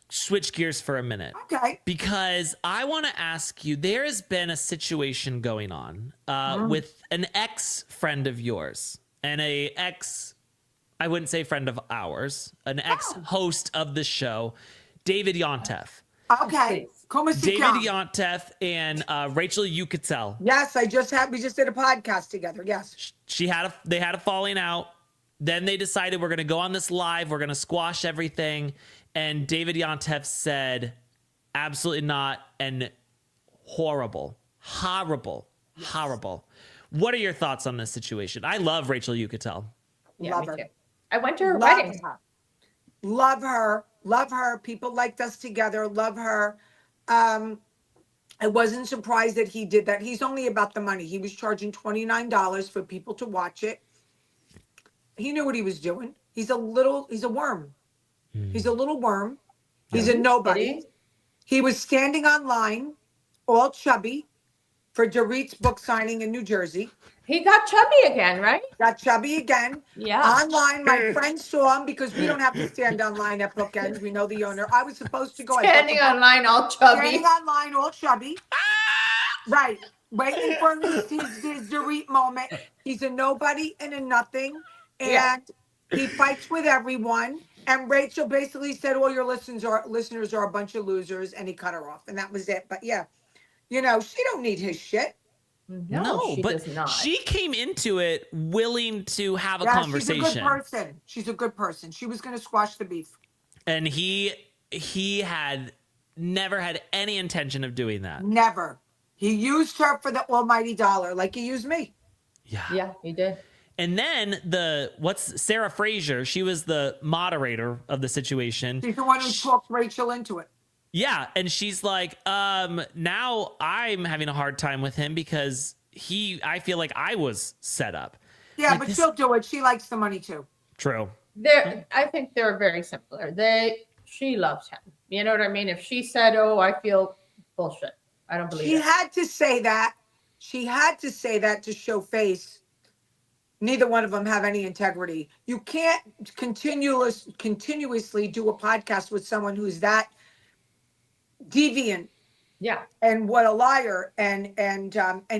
switch gears for a minute. Okay. Because I want to ask you, there has been a situation going on with an ex-friend of yours and I wouldn't say friend of ours, an ex-host of the show, David Yontef. Okay. David Yontef and Rachel Yucatel. Yes, we just did a podcast together. Yes. They had a falling out. Then they decided we're going to go on this live. We're going to squash everything. And David Yontef said, absolutely not. And horrible. What are your thoughts on this situation? I love Rachel Yucatel. Yeah, love her. Too. I went to her wedding. Love her. People liked us together. Love her. I wasn't surprised that he did that. He's only about the money. He was charging $29 for people to watch it. He knew what he was doing. He's a worm. He's a little worm. He's a nobody. He was standing online, all chubby, for Dorit's book signing in New Jersey. He got chubby again, right? Got chubby again. Yeah. Online, my friend saw him because we don't have to stand online at bookends. We know the owner. I was supposed to go. Standing online all chubby. Standing online all chubby. Right. Waiting for his Dorit moment. He's a nobody and a nothing. And he fights with everyone. And Rachel basically said, all your listeners are a bunch of losers. And he cut her off. And that was it. But yeah, she don't need his shit. No, but does not. She came into it willing to have a conversation. She's a good person. She was going to squash the beef. And he had never had any intention of doing that. Never. He used her for the almighty dollar like he used me. Yeah, he did. And then Sarah Fraser, she was the moderator of the situation. She's the one who talked Rachel into it. Yeah, and she's like, now I'm having a hard time with him because I feel like I was set up. Yeah, but she'll do it. She likes the money too. True. I think they're very similar. She loves him. You know what I mean? If she said, "Oh, I feel bullshit," I don't believe it. She had to say that. She had to say that to show face. Neither one of them have any integrity. You can't continuously do a podcast with someone who's that deviant. Yeah. And what a liar, and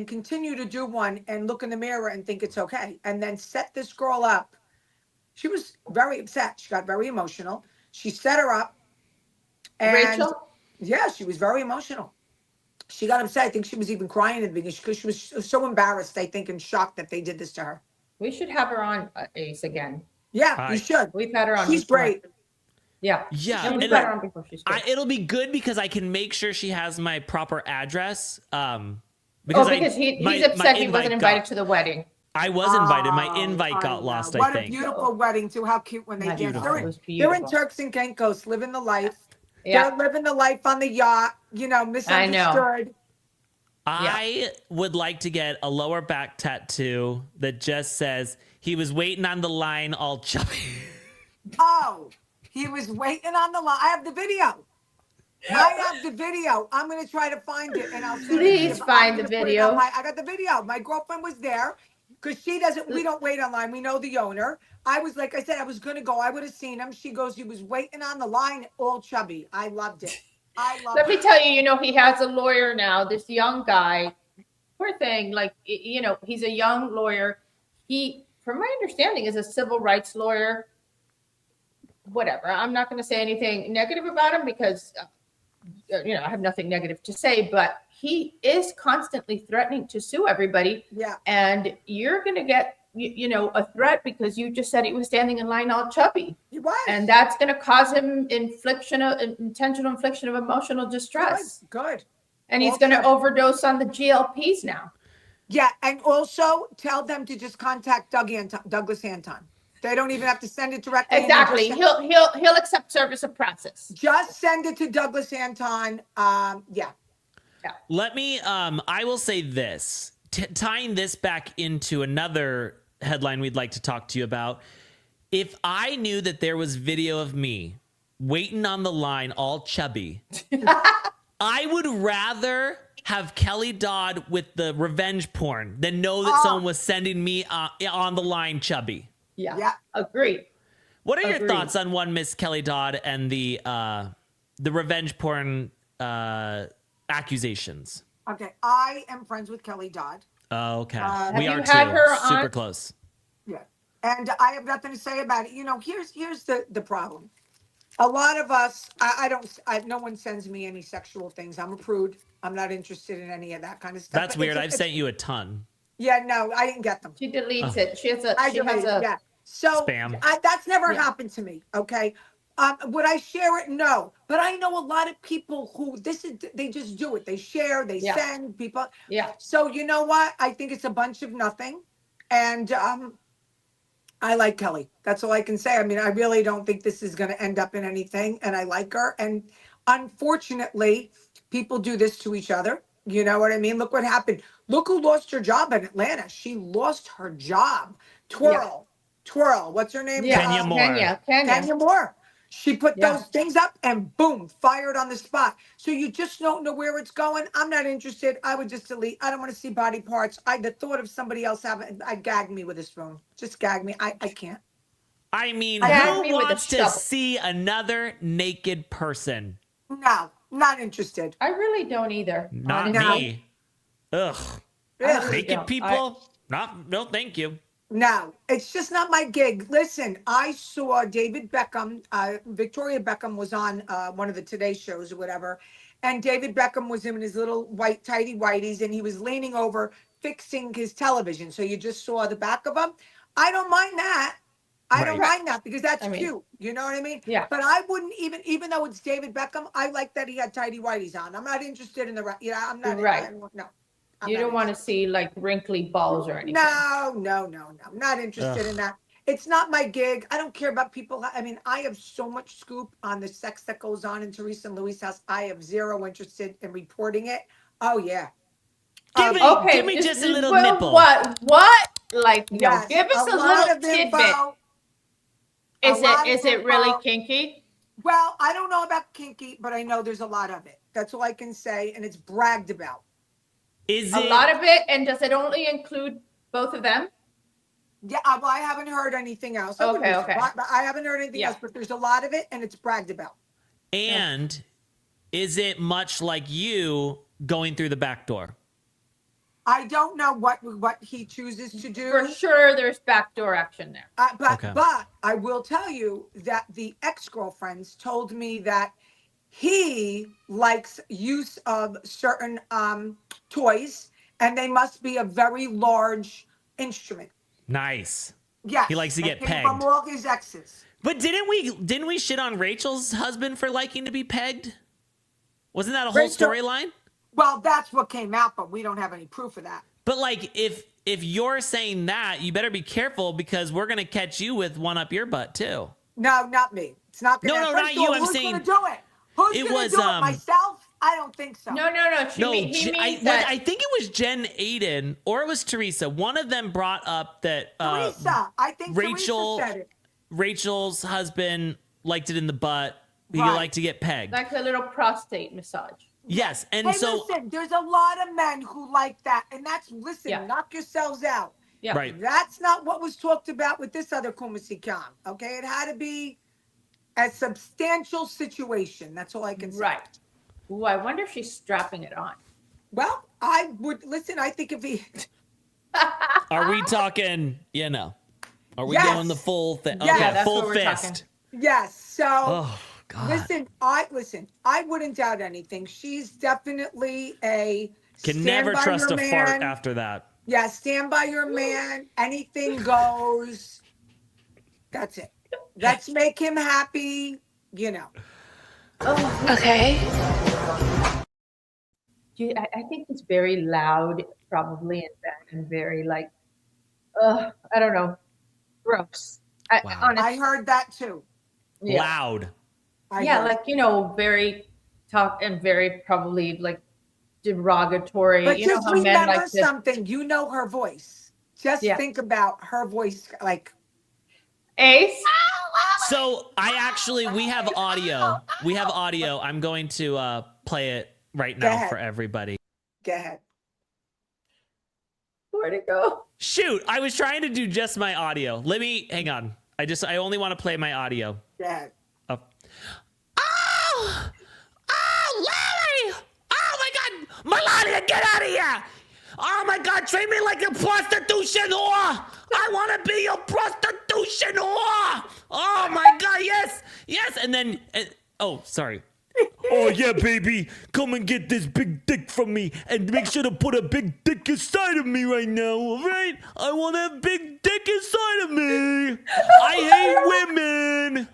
continue to do one and look in the mirror and think it's okay, and then set this girl up. She was very upset. She got very emotional. She set her up. And Rachel? Yeah, she was very emotional. She got upset. I think she was even crying in the beginning because she was so embarrassed, I think, and shocked that they did this to her. We should have her on Ace again. Yeah, you should. We've had her on. She's great. Yeah. Yeah. We've had her on before. She's great. It'll be good because I can make sure she has my proper address. Because he's upset he wasn't invited to the wedding. I was invited. My invite got lost, What I a think. beautiful wedding too. How cute when they dance. Beautiful. It was They're in beautiful. Turks and Caicos, living the life. Yeah. They're living the life on the yacht, misunderstood. I would like to get a lower back tattoo that just says he was waiting on the line all chubby. Oh, he was waiting on the line. I have the video. I'm going to try to find it and I'll send it to you. Please But find I'm the gonna put it video. on I got the video. My girlfriend was there because we don't wait online. We know the owner. I was, like I said, I was going to go. I would have seen him. She goes, he was waiting on the line all chubby. I loved it. Let me tell you, he has a lawyer now, this young guy. Poor thing, he's a young lawyer. He, from my understanding, is a civil rights lawyer. Whatever. I'm not going to say anything negative about him because, I have nothing negative to say, but he is constantly threatening to sue everybody. Yeah. And you're going to get, a threat because you just said he was standing in line all chubby. He was. And that's going to cause him intentional infliction of emotional distress. Good. And he's going to overdose on the GLPs now. Yeah, and also tell them to just contact Douglas Anton. They don't even have to send it directly. Exactly. He'll accept service of process. Just send it to Douglas Anton. Yeah. Let me, I will say this, tying this back into another headline we'd like to talk to you about. If I knew that there was video of me waiting on the line all chubby, I would rather have Kelly Dodd with the revenge porn than know that someone was sending me on the line chubby. Yeah. Agreed. What are your thoughts on one Miss Kelly Dodd and the revenge porn accusations? Okay, I am friends with Kelly Dodd. Oh, okay. Have are you had too. her Super on? close. Yeah, and I have nothing to say about it. Here's the problem. A lot of us, no one sends me any sexual things. I'm a prude. I'm not interested in any of that kind of stuff. That's weird. I've sent you a ton. Yeah, no, I didn't get them. She deletes it. She has Yeah. So spam. That's never happened to me. Okay. Would I share it? No. But I know a lot of people who they just do it. They share, they send people. Yeah. So you know what? I think it's a bunch of nothing. And I like Kelly. That's all I can say. I mean, I really don't think this is going to end up in anything. And I like her. And unfortunately, people do this to each other. You know what I mean? Look what happened. Look who lost her job in Atlanta. She lost her job. Twirl. What's her name? Yeah. Kenya Moore. Kenya Moore. She put those things up and boom, fired on the spot. So you just don't know where it's going. I'm not interested. I would just delete. I don't want to see body parts. The thought of somebody else having, gag me with a spoon. Just gag me. I can't. I mean, Gag who me with a wants to shovel. see another naked person? No, not interested. I really don't either. Not honestly. me. Ugh. Ugh. Naked don't. people? No, thank you. No, it's just not my gig. Listen, I saw David Beckham. Victoria Beckham was on one of the Today shows or whatever. And David Beckham was in his little white tighty whities and he was leaning over fixing his television. So you just saw the back of him. I don't mind that. I don't mind that because that's cute. You know what I mean? Yeah. But I wouldn't even though it's David Beckham, I like that he had tighty whities on. I'm not interested in I'm not. Right. No. You don't want to see like wrinkly balls or anything. No. Not interested in that. It's not my gig. I don't care about people. I mean, I have so much scoop on the sex that goes on in Teresa and Louis' house. I have zero interest in reporting it. Oh yeah. Give me just a little nipple. What? Like, Yes, give us a lot little of tidbit. info. Is it really kinky? Well, I don't know about kinky, but I know there's a lot of it. That's all I can say, and it's bragged about. Is A it lot of it, and does it only include both of them? Yeah, well, I haven't heard anything else. I wouldn't be Okay. surprised, but I haven't heard anything Yeah. else, but there's a lot of it, and it's bragged about. And is it much like you going through the back door? I don't know what he chooses to do. For sure, there's backdoor action there. But I will tell you that the ex-girlfriends told me that he likes use of certain toys, and they must be a very large instrument. Nice. Yes. He likes to get came pegged. from all his exes. But didn't we shit on Rachel's husband for liking to be pegged? Wasn't that a whole Rachel- storyline? Well, that's what came out, but we don't have any proof of that. But like, if you're saying that, you better be careful because we're gonna catch you with one up your butt too. No, not me. It's not gonna. No, First not of you. all, I'm who's saying gonna do it? Who's it gonna was, do it? Myself? I don't think so. No. He means that. I think it was Jen Aiden or it was Teresa. One of them brought up that Teresa. I think Rachel Teresa said it. Rachel's husband liked it in the butt. He Right. liked to get pegged. Like a little prostate massage. Yes, and Hey, so listen, there's a lot of men who like that, and that's Yeah. knock yourselves out. Yeah. right. That's not what was talked about with this other Kumasi okay? It had to be a substantial situation. That's all I can say. Right. Ooh, I wonder if she's strapping it on. Well, I would listen. I think if he, Are we talking? Are we Yes. going the full thing? Yes. Okay, Yeah, that's full what we're fist. talking. yes. So Oh God. listen. I wouldn't doubt anything. She's definitely a Can stand never by trust your a fart man. after that. Yeah, stand by your man. Anything goes. That's it. Let's make him happy. Okay. I think it's very loud, probably, and very like, I don't know, gross. Wow. Honestly, I heard that too. yeah. Loud. I heard. like very talk and very probably like derogatory. But You know just how men remember like to. something. You know her voice. Just Yeah. think about her voice. Like, Ace. So we have audio. I'm going to play it right Go now ahead. for everybody. go ahead. Where'd it go? Shoot, I was trying to do just my audio. Hang on. I only want to play my audio. Go ahead. Oh. Oh, Larry! Oh my God, Milania, get out of here! Oh my God, treat me like a prostitution whore! I want to be your prostitution whore! Oh my God, yes! And then, oh, sorry. Oh yeah, baby, come and get this big dick from me and make sure to put a big dick inside of me right now, all right? I want a big dick inside of me. I hate women.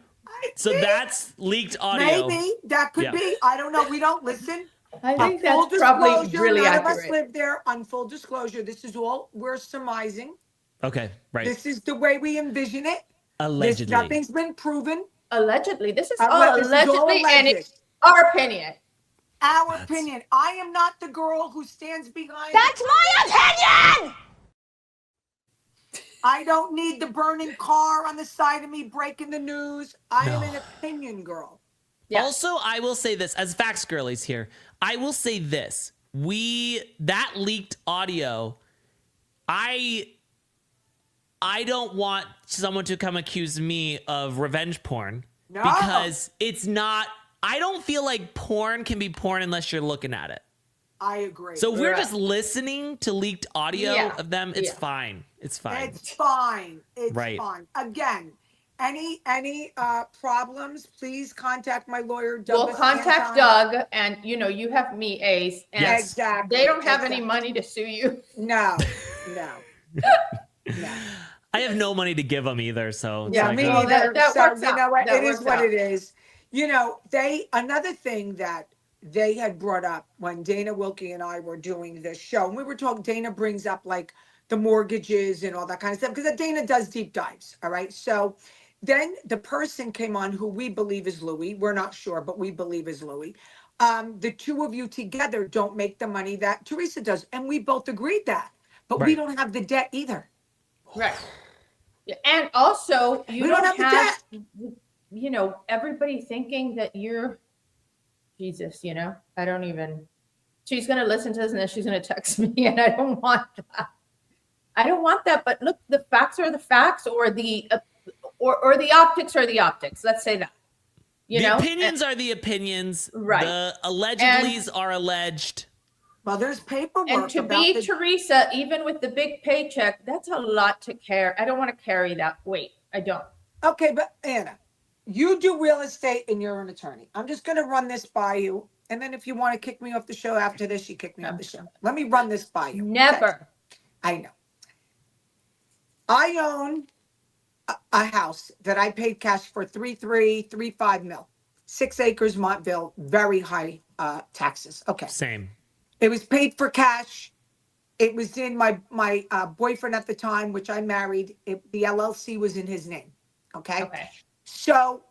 So that's leaked audio. Maybe that could Yeah. be. I don't know. We don't listen. I think Full that's probably disclosure, really none of us accurate. live there. On full disclosure, this is all we're surmising. Okay, right. This is the way we envision it. Allegedly. Nothing's been proven. Allegedly, this is This all is all allegedly, and alleged. it's our opinion. Our opinion. I am not the girl who stands behind. That's my opinion! I don't need the burning car on the side of me breaking the news. I am an opinion girl. Yeah. Also, I will say this as facts girlies here. I will say this. That leaked audio, I don't want someone to come accuse me of revenge porn. No. Because it's not, I don't feel like porn can be porn unless you're looking at it. I agree. So if we're Right. just listening to leaked audio Yeah. of them, it's Yeah. fine. It's fine. It's fine. It's Right. fine. Again, any problems, please contact my lawyer, We'll Douglas contact Anton. Doug, and you have me, Ace, and Yes. Exactly. they don't have any Exactly. money to sue you. No. I have no money to give them either, so it's Yeah, like, me oh. neither. that So, works out. you know what? That It is works what out. it is. Another thing that they had brought up when Dana Wilkie and I were doing this show, and we were talking, Dana brings up like the mortgages and all that kind of stuff, because Dana does deep dives. All right. So then the person came on who we believe is Louis. We're not sure, but we believe is Louis. The two of you together don't make the money that Teresa does. And we both agreed that. But we Right. don't have the debt either. Right. Yeah, and also, you We don't don't have the have, everybody thinking that you're Jesus, I don't even, she's going to listen to this and then she's going to text me, and I don't want that. I don't want that. But look, the facts are the facts, or the optics are the optics. Let's say that. The opinions are the opinions. Right. The allegedlys are alleged. Well, there's paperwork. And to be Teresa, even with the big paycheck, that's a lot to carry. I don't want to carry that weight. I don't. Okay, but Anna, you do real estate and you're an attorney. I'm just going to run this by you. And then if you want to kick me off the show after this, you kick me off the show. Let me run this by you. Never. I know. I own a house that I paid cash for 3.35 mil, 6 acres, Montville, very high taxes. Okay. Same. It was paid for cash. It was in my boyfriend at the time, which I married. The LLC was in his name. Okay. Okay. So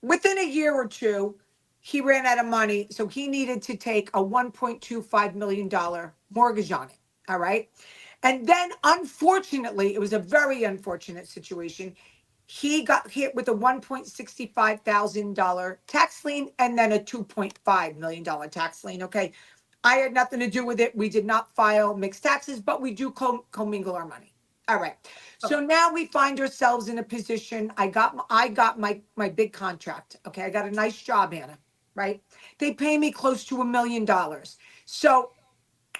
within a year or two, he ran out of money. So he needed to take a $1.25 million mortgage on it. All right. And then unfortunately, it was a very unfortunate situation. He got hit with a $1,650,000 tax lien and then a $2.5 million tax lien. Okay. I had nothing to do with it. We did not file mixed taxes, but we do commingle our money. All right. So now we find ourselves in a position. I got my big contract. Okay. I got a nice job, Hannah. Right. They pay me close to $1 million. So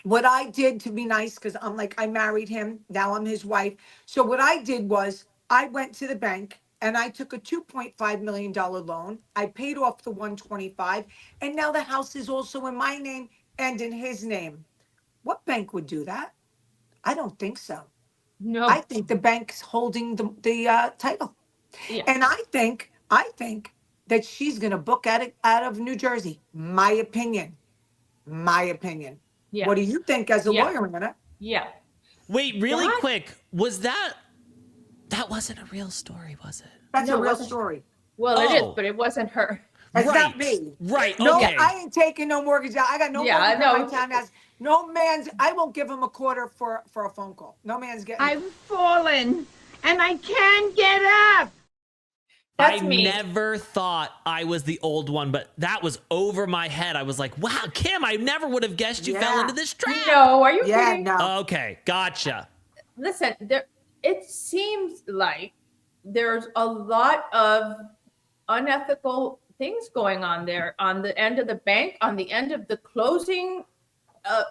what I did to be nice, because I'm like, I married him. Now I'm his wife. So what I did was I went to the bank and I took a $2.5 million loan. I paid off the 125, and now the house is also in my name and in his name. What bank would do that? I don't think so. No. I think the bank's holding the title. Yeah. And I think that she's going to book out of New Jersey. My opinion. Yeah. What do you think as a lawyer, Anna? Yeah. Wait, really quick. Was that wasn't a real story, was it? That's No, a it real wasn't. story. Well, it is, Oh. but it wasn't her. It's Right. not me. Right. No, Okay. I ain't taking no mortgage out. I got no Yeah, mortgage no. on my townhouse. No man's. I won't give him a quarter for a phone call. No man's getting. I've fallen and I can't get up. That's I me. never thought I was the old one, but that was over my head. I was like, wow, Kim, I never would have guessed you fell Yeah. into this trap. No, are you Yeah, kidding? no. Okay, gotcha. Listen, it seems like there's a lot of unethical things going on there on the end of the bank, on the end of the closing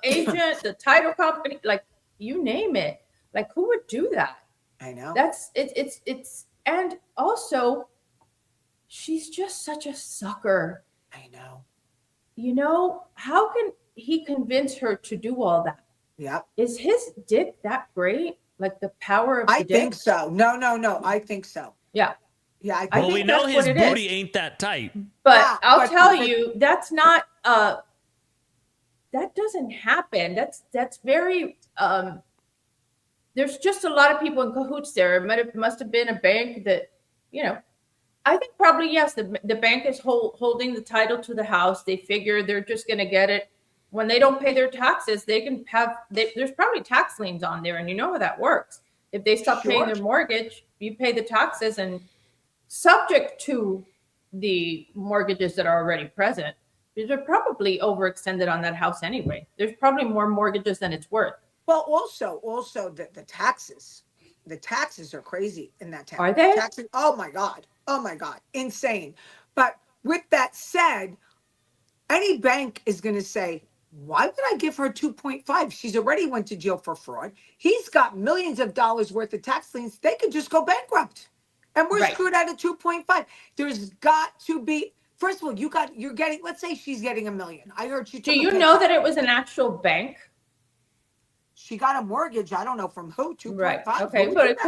agent, the title company, like you name it. Like who would do that? I know. That's it's and also she's just such a sucker. I know. You know, how can he convince her to do all that? Yep. Is his dick that great? Like the power of the I dick? think so. No. I think so. Yeah. Yeah. I I Well, think we think know that's his what it booty is. ain't that tight. But Yeah, I'll but- tell you, that's not that doesn't happen. That's very there's just a lot of people in cahoots there. It must have been a bank that, you know, I think probably yes, the bank is holding the title to the house. They figure they're just going to get it when they don't pay their taxes. They can have there's probably tax liens on there, and you know how that works. If they stop paying their mortgage, you pay the taxes, and subject to the mortgages that are already present, they're probably overextended on that house anyway. There's probably more mortgages than it's worth. Well, also the taxes. The taxes are crazy in that town. Are they? Taxes, oh my God. Insane. But with that said, any bank is going to say, why would I give her 2.5? She's already went to jail for fraud. He's got millions of dollars worth of tax liens. They could just go bankrupt. And we're Right. screwed out of 2.5. There's got to be, first of all, you're getting, let's say she's getting $1 million. I heard she took Do a you pay know cut. that it was an actual bank? She got a mortgage. I don't know from who, 2.5. Right. Who Okay, would but do it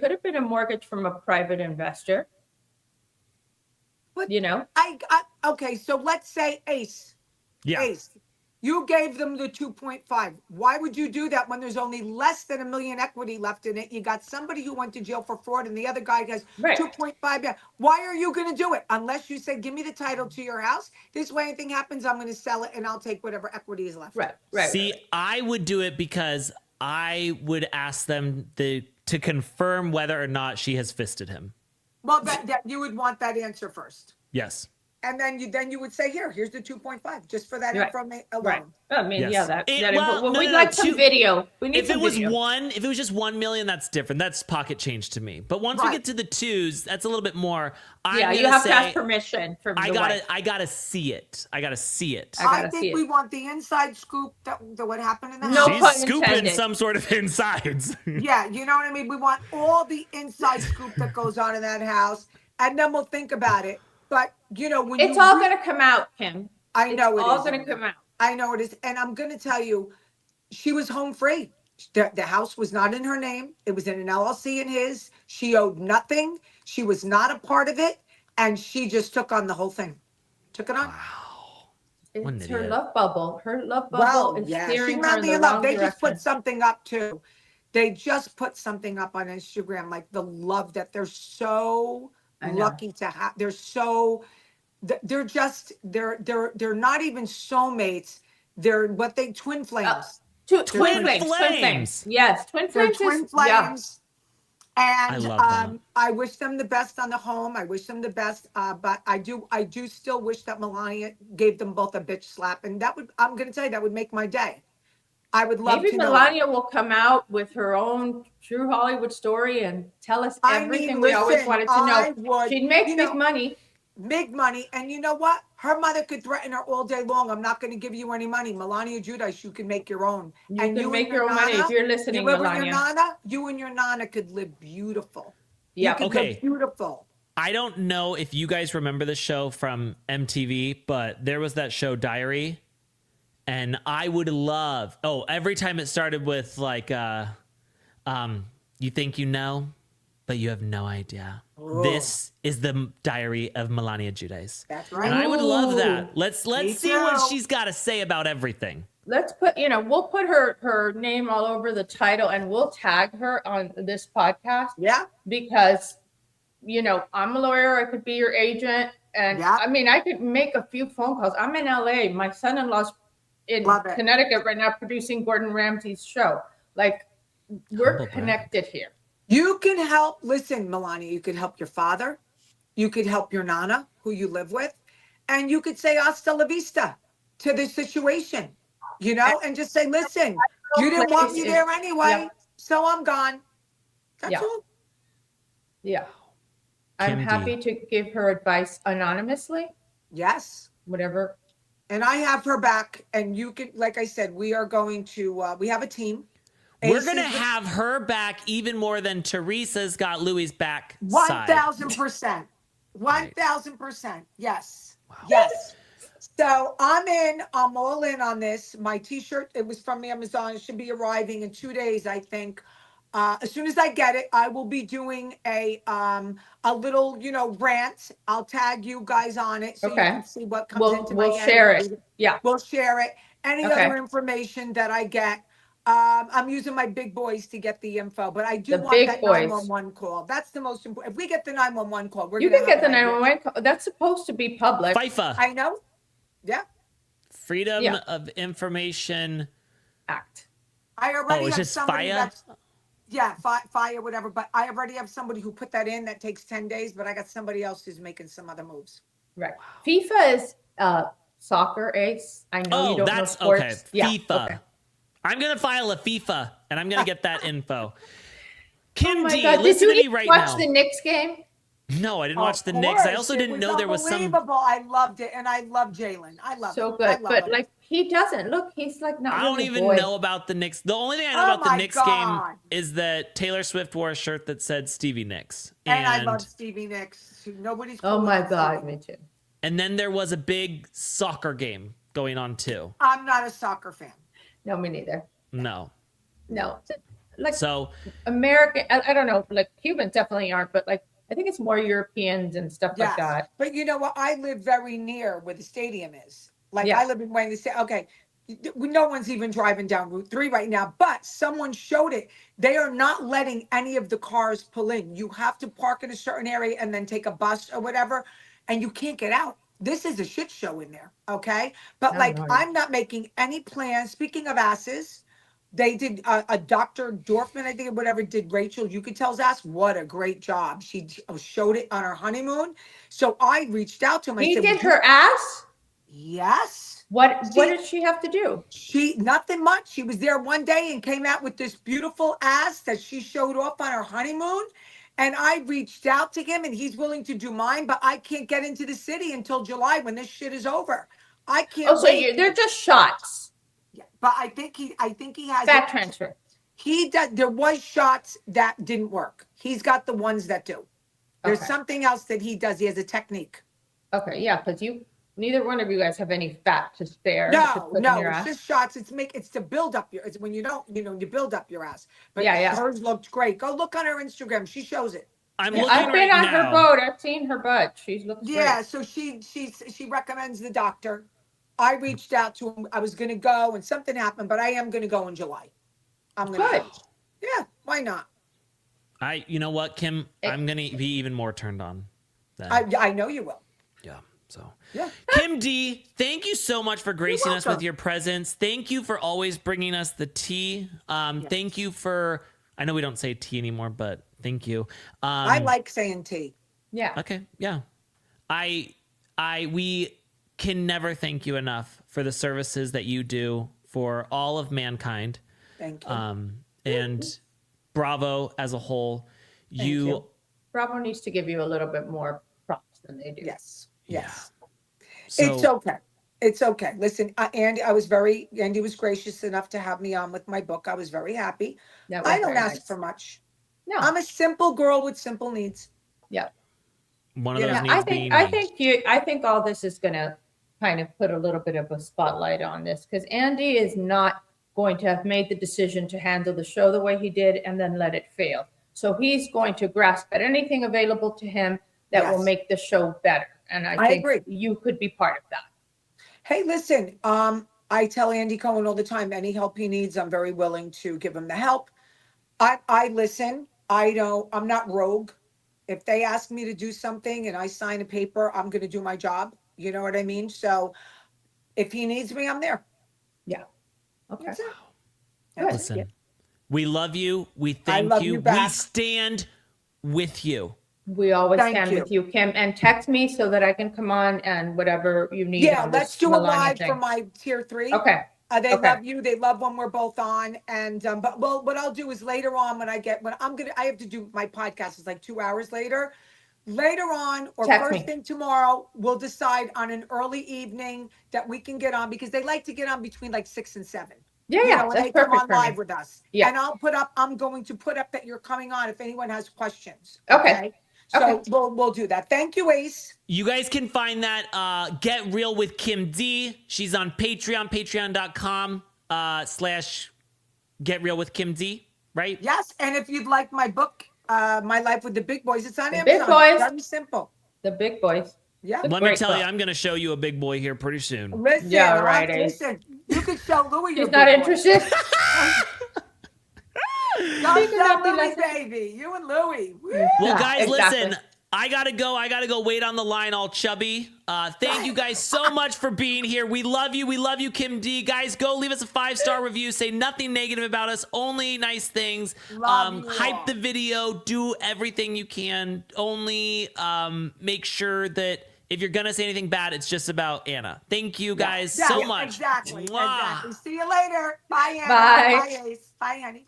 could have been a mortgage from a private investor. But you know? Okay, so let's say Ace. Yeah. Ace, you gave them the 2.5. Why would you do that when there's only less than $1 million equity left in it? You got somebody who went to jail for fraud and the other guy has Right. 2.5. Yeah. Why are you going to do it? Unless you say, give me the title to your house. This way, anything happens, I'm going to sell it and I'll take whatever equity is left. Right. See, I would do it because I would ask them to confirm whether or not she has fisted him. Well, that you would want that answer first. Yes. And then you would say, here's the 2.5, just for that Right. information alone. Right. I mean, Yes. yeah, that Well, well, no, we'd no, like some video. We need If it some was video. if it was just 1 million, that's different. That's pocket change to me. But once we Right. get to the twos, that's a little bit more. Yeah, you have to ask permission from the wife. I gotta see it. I gotta see it. I gotta see think it. we want the inside scoop that what happened in the No house. She's pun scooping intended. some sort of insides. Yeah, you know what I mean? We want all the inside scoop that goes on in that house, and then we'll think about it. But, when It's all going to come out, Kim. I know it's it all is. going to come out. I know it is. And I'm going to tell you, she was home free. The house was not in her name. It was in an LLC in his. She owed nothing. She was not a part of it. And she just took on the whole thing. Took it on. What an It's her idiot. love bubble. Her love bubble is She's steering her in madly the in love. wrong They just direction. put something up too. They just put something up on Instagram, like the love that they're so I know. lucky to have. They're so, they're just, they're not even soulmates. They're what they twin flames. Twin Twin flames. Twin flames. flames. Yes, twin They're flames. twin Yeah. flames. And I love that. I wish them the best on the home. I wish them the best. But I do still wish that Melania gave them both a bitch slap. And that would, I'm gonna tell you, that would make my day. I would love Maybe to know that. Milania will come out with her own true Hollywood story and tell us I everything mean, we always listen, wanted to I know. would, She'd make you big know, money. big money. And you know what? Her mother could threaten her all day long. I'm not going to give you any money. Melania Judice, you can make your own. You and can you make and your own money if Nana, you're listening, you and your Milania. Nana, you and your Nana could live beautiful. Yeah. You could Okay. live beautiful. I don't know if you guys remember the show from MTV, but there was that show Diary. And I would love, every time it started with like, you think you know, but you have no idea. Oh. This is the diary of Melania Judice. That's right. And I would love Ooh. that. Let's Me see what too. she's got to say about everything. Let's put, we'll put her name all over the title and we'll tag her on this podcast Yeah. because, I'm a lawyer. I could be your agent. And Yeah. I mean, I could make a few phone calls. I'm in LA. My son-in-law's in Love it. Connecticut right now producing Gordon Ramsay's show. Like, we're Humble brag. connected here. You can help. Listen, Melania, you could help your father. You could help your Nana, who you live with. And you could say hasta la vista to this situation, and just say, listen, you didn't want me there anyway, Yeah. so I'm gone. That's Yeah. all. Yeah. I'm Kim D. happy to give her advice anonymously, Yes. whatever. And I have her back. And you can, like I said, we are going to, we have a team. We're going to have her back even more than Teresa's got Louis' back side. 1,000%. 1,000%. Yes. Wow. Yes. So I'm all in on this. My t-shirt, it was from Amazon. It should be arriving in 2 days, I think. As soon as I get it, I will be doing a little, rant. I'll tag you guys on it so you can see what comes into my We'll head. share it. Yeah. We'll share it. Any Okay. other information that I get. I'm using my big boys to get the info, but I do The want big that boys. 911 call. That's the most important. If we get the 911 call, You can get the 911 call. That's supposed to be public. FIFA. I know. Yeah. Freedom of Information Act. I already it's have just somebody FIA? that's, fire, whatever. But I already have somebody who put that in. That takes 10 days, but I got somebody else who's making some other moves. Right. FIFA is soccer, Ace. I know you don't know sports. Okay. Yeah. FIFA. Okay. I'm going to file a FIFA and I'm going to get that info. Kim Oh my D, God. Did listen you to me right watch now. the Knicks game? No, I didn't Of watch the Knicks. I course, also it didn't know there was some. unbelievable. I loved it, and I love Jalen. I love So it. good. I love But him. like he doesn't. Look, he's like not I don't really a even boy. know about the Knicks. The only thing I know Oh about the my Knicks God. game is that Taylor Swift wore a shirt that said Stevie Nicks. And I love Stevie Nicks. Nobody's. Oh cooler my than God, Stevie. me too. And then there was a big soccer game going on too. I'm not a soccer fan. No, me neither. No. No. Like So American, I don't know, like Cubans definitely aren't, but like I think it's more Europeans and stuff like that. But you know what? I live very near where the stadium is. Like Yeah. I live in Wayne State. Okay. No one's even driving down Route 3 right now, but someone showed it. They are not letting any of the cars pull in. You have to park in a certain area and then take a bus or whatever, and you can't get out. This is a shit show in there. Okay. But I'm not making any plans. Speaking of asses, they did a Dr. Dorfman, I think, whatever, did Rachel Yucatel's ass. What a great job. She showed it on her honeymoon. So I reached out to him. He I said, did her ass? Yes. What did she have to do? Nothing much. She was there one day and came out with this beautiful ass that she showed off on her honeymoon. And I reached out to him and he's willing to do mine, but I can't get into the city until July when this shit is over. I can't. Oh, so they're just shots. Yeah, but I think he has Fat transfer. He does. There was shots that didn't work. He's got the ones that do. There's Okay. something else that he does. He has a technique. Okay, yeah, because neither one of you guys have any fat to spare. to No, put in no, your it's ass. just shots. It's to build up it's when you don't, you build up your ass. But Yeah. hers looked great. Go look on her Instagram. She shows it. I'm Yeah, looking I've been right on now. her boat. I've seen her butt. She looks Yeah, great. so she recommends the doctor. I reached out to him. I was going to go and something happened, but I am going to go in July. I'm going to Good. go. Yeah, why not? You know what, Kim? I'm gonna be even more turned on. Then. I know you will. Yeah. So. Yeah. Kim D, thank you so much for gracing us with welcome. your presence. Thank you for always bringing us the tea. Thank you for. I know we don't say tea anymore, but thank you. I like saying tea. Yeah. Okay. Yeah. We can never thank you enough for the services that you do for all of mankind. Thank you. And Bravo as a whole. you. Bravo needs to give you a little bit more props than they do. Yes. Yeah. Yes. So, It's okay. It's okay. Listen, Andy was gracious enough to have me on with my book. I was very happy. That was I don't very ask nice. for much. No. I'm a simple girl with simple needs. Yeah. one of those Yeah, needs being me. I think all this is going to kind of put a little bit of a spotlight on this because Andy is not going to have made the decision to handle the show the way he did and then let it fail. So he's going to grasp at anything available to him that will Yes. make the show better. And I think agree. you could be part of that. Hey, listen, I tell Andy Cohen all the time, any help he needs, I'm very willing to give him the help. I listen. I'm not rogue. If they ask me to do something and I sign a paper, I'm going to do my job. You know what I mean? So if he needs me, I'm there. Yeah. Okay. That's it. Good. Listen, we love you. We I thank love you. you back. We stand with you. We always Thank stand you. with you, Kim, and text me so that I can come on and whatever you need. Yeah, on let's this do a Milania live thing. for my tier 3. Okay. They Okay. love you. They love when we're both on. And but what I'll do is later on I have to do my podcast is like 2 hours later. Later on or Text first me. thing tomorrow, we'll decide on an early evening that we can get on because they like to get on between like 6 and 7. Yeah, You yeah, know, when that's they come perfect on for me. live with us. Yeah. And I'm going to put up that you're coming on if anyone has questions. Okay. So Okay. we'll do that. Thank you, Ace. You guys can find that Get Real with Kim D. She's on Patreon, patreon.com / Get Real with Kim D, right? Yes. And if you'd like my book, My Life with the Big Boys, it's on The Amazon. Big Boys. Very simple. The big boys. Yeah. Let me Great tell you, book. I'm going to show you a big boy here pretty soon. Listen, Yeah, right, Ace. listen. You could show Louis your He's not big boy. interested. Don't Speaking show of the Louis, lesson- baby. You and Louis. Woo! Well, Yeah, guys, exactly. listen, I gotta go wait on the line all chubby. Thank you guys so much for being here. We love you, Kim D. Guys, go leave us a 5-star review. Say nothing negative about us, only nice things. Love you Hype all. the video, do everything you can. Only make sure that if you're gonna say anything bad, it's just about Anna. Thank you guys so much. Exactly. Mwah. Exactly. See you later. Bye, Anna. Bye. Bye, Ace. Bye, honey.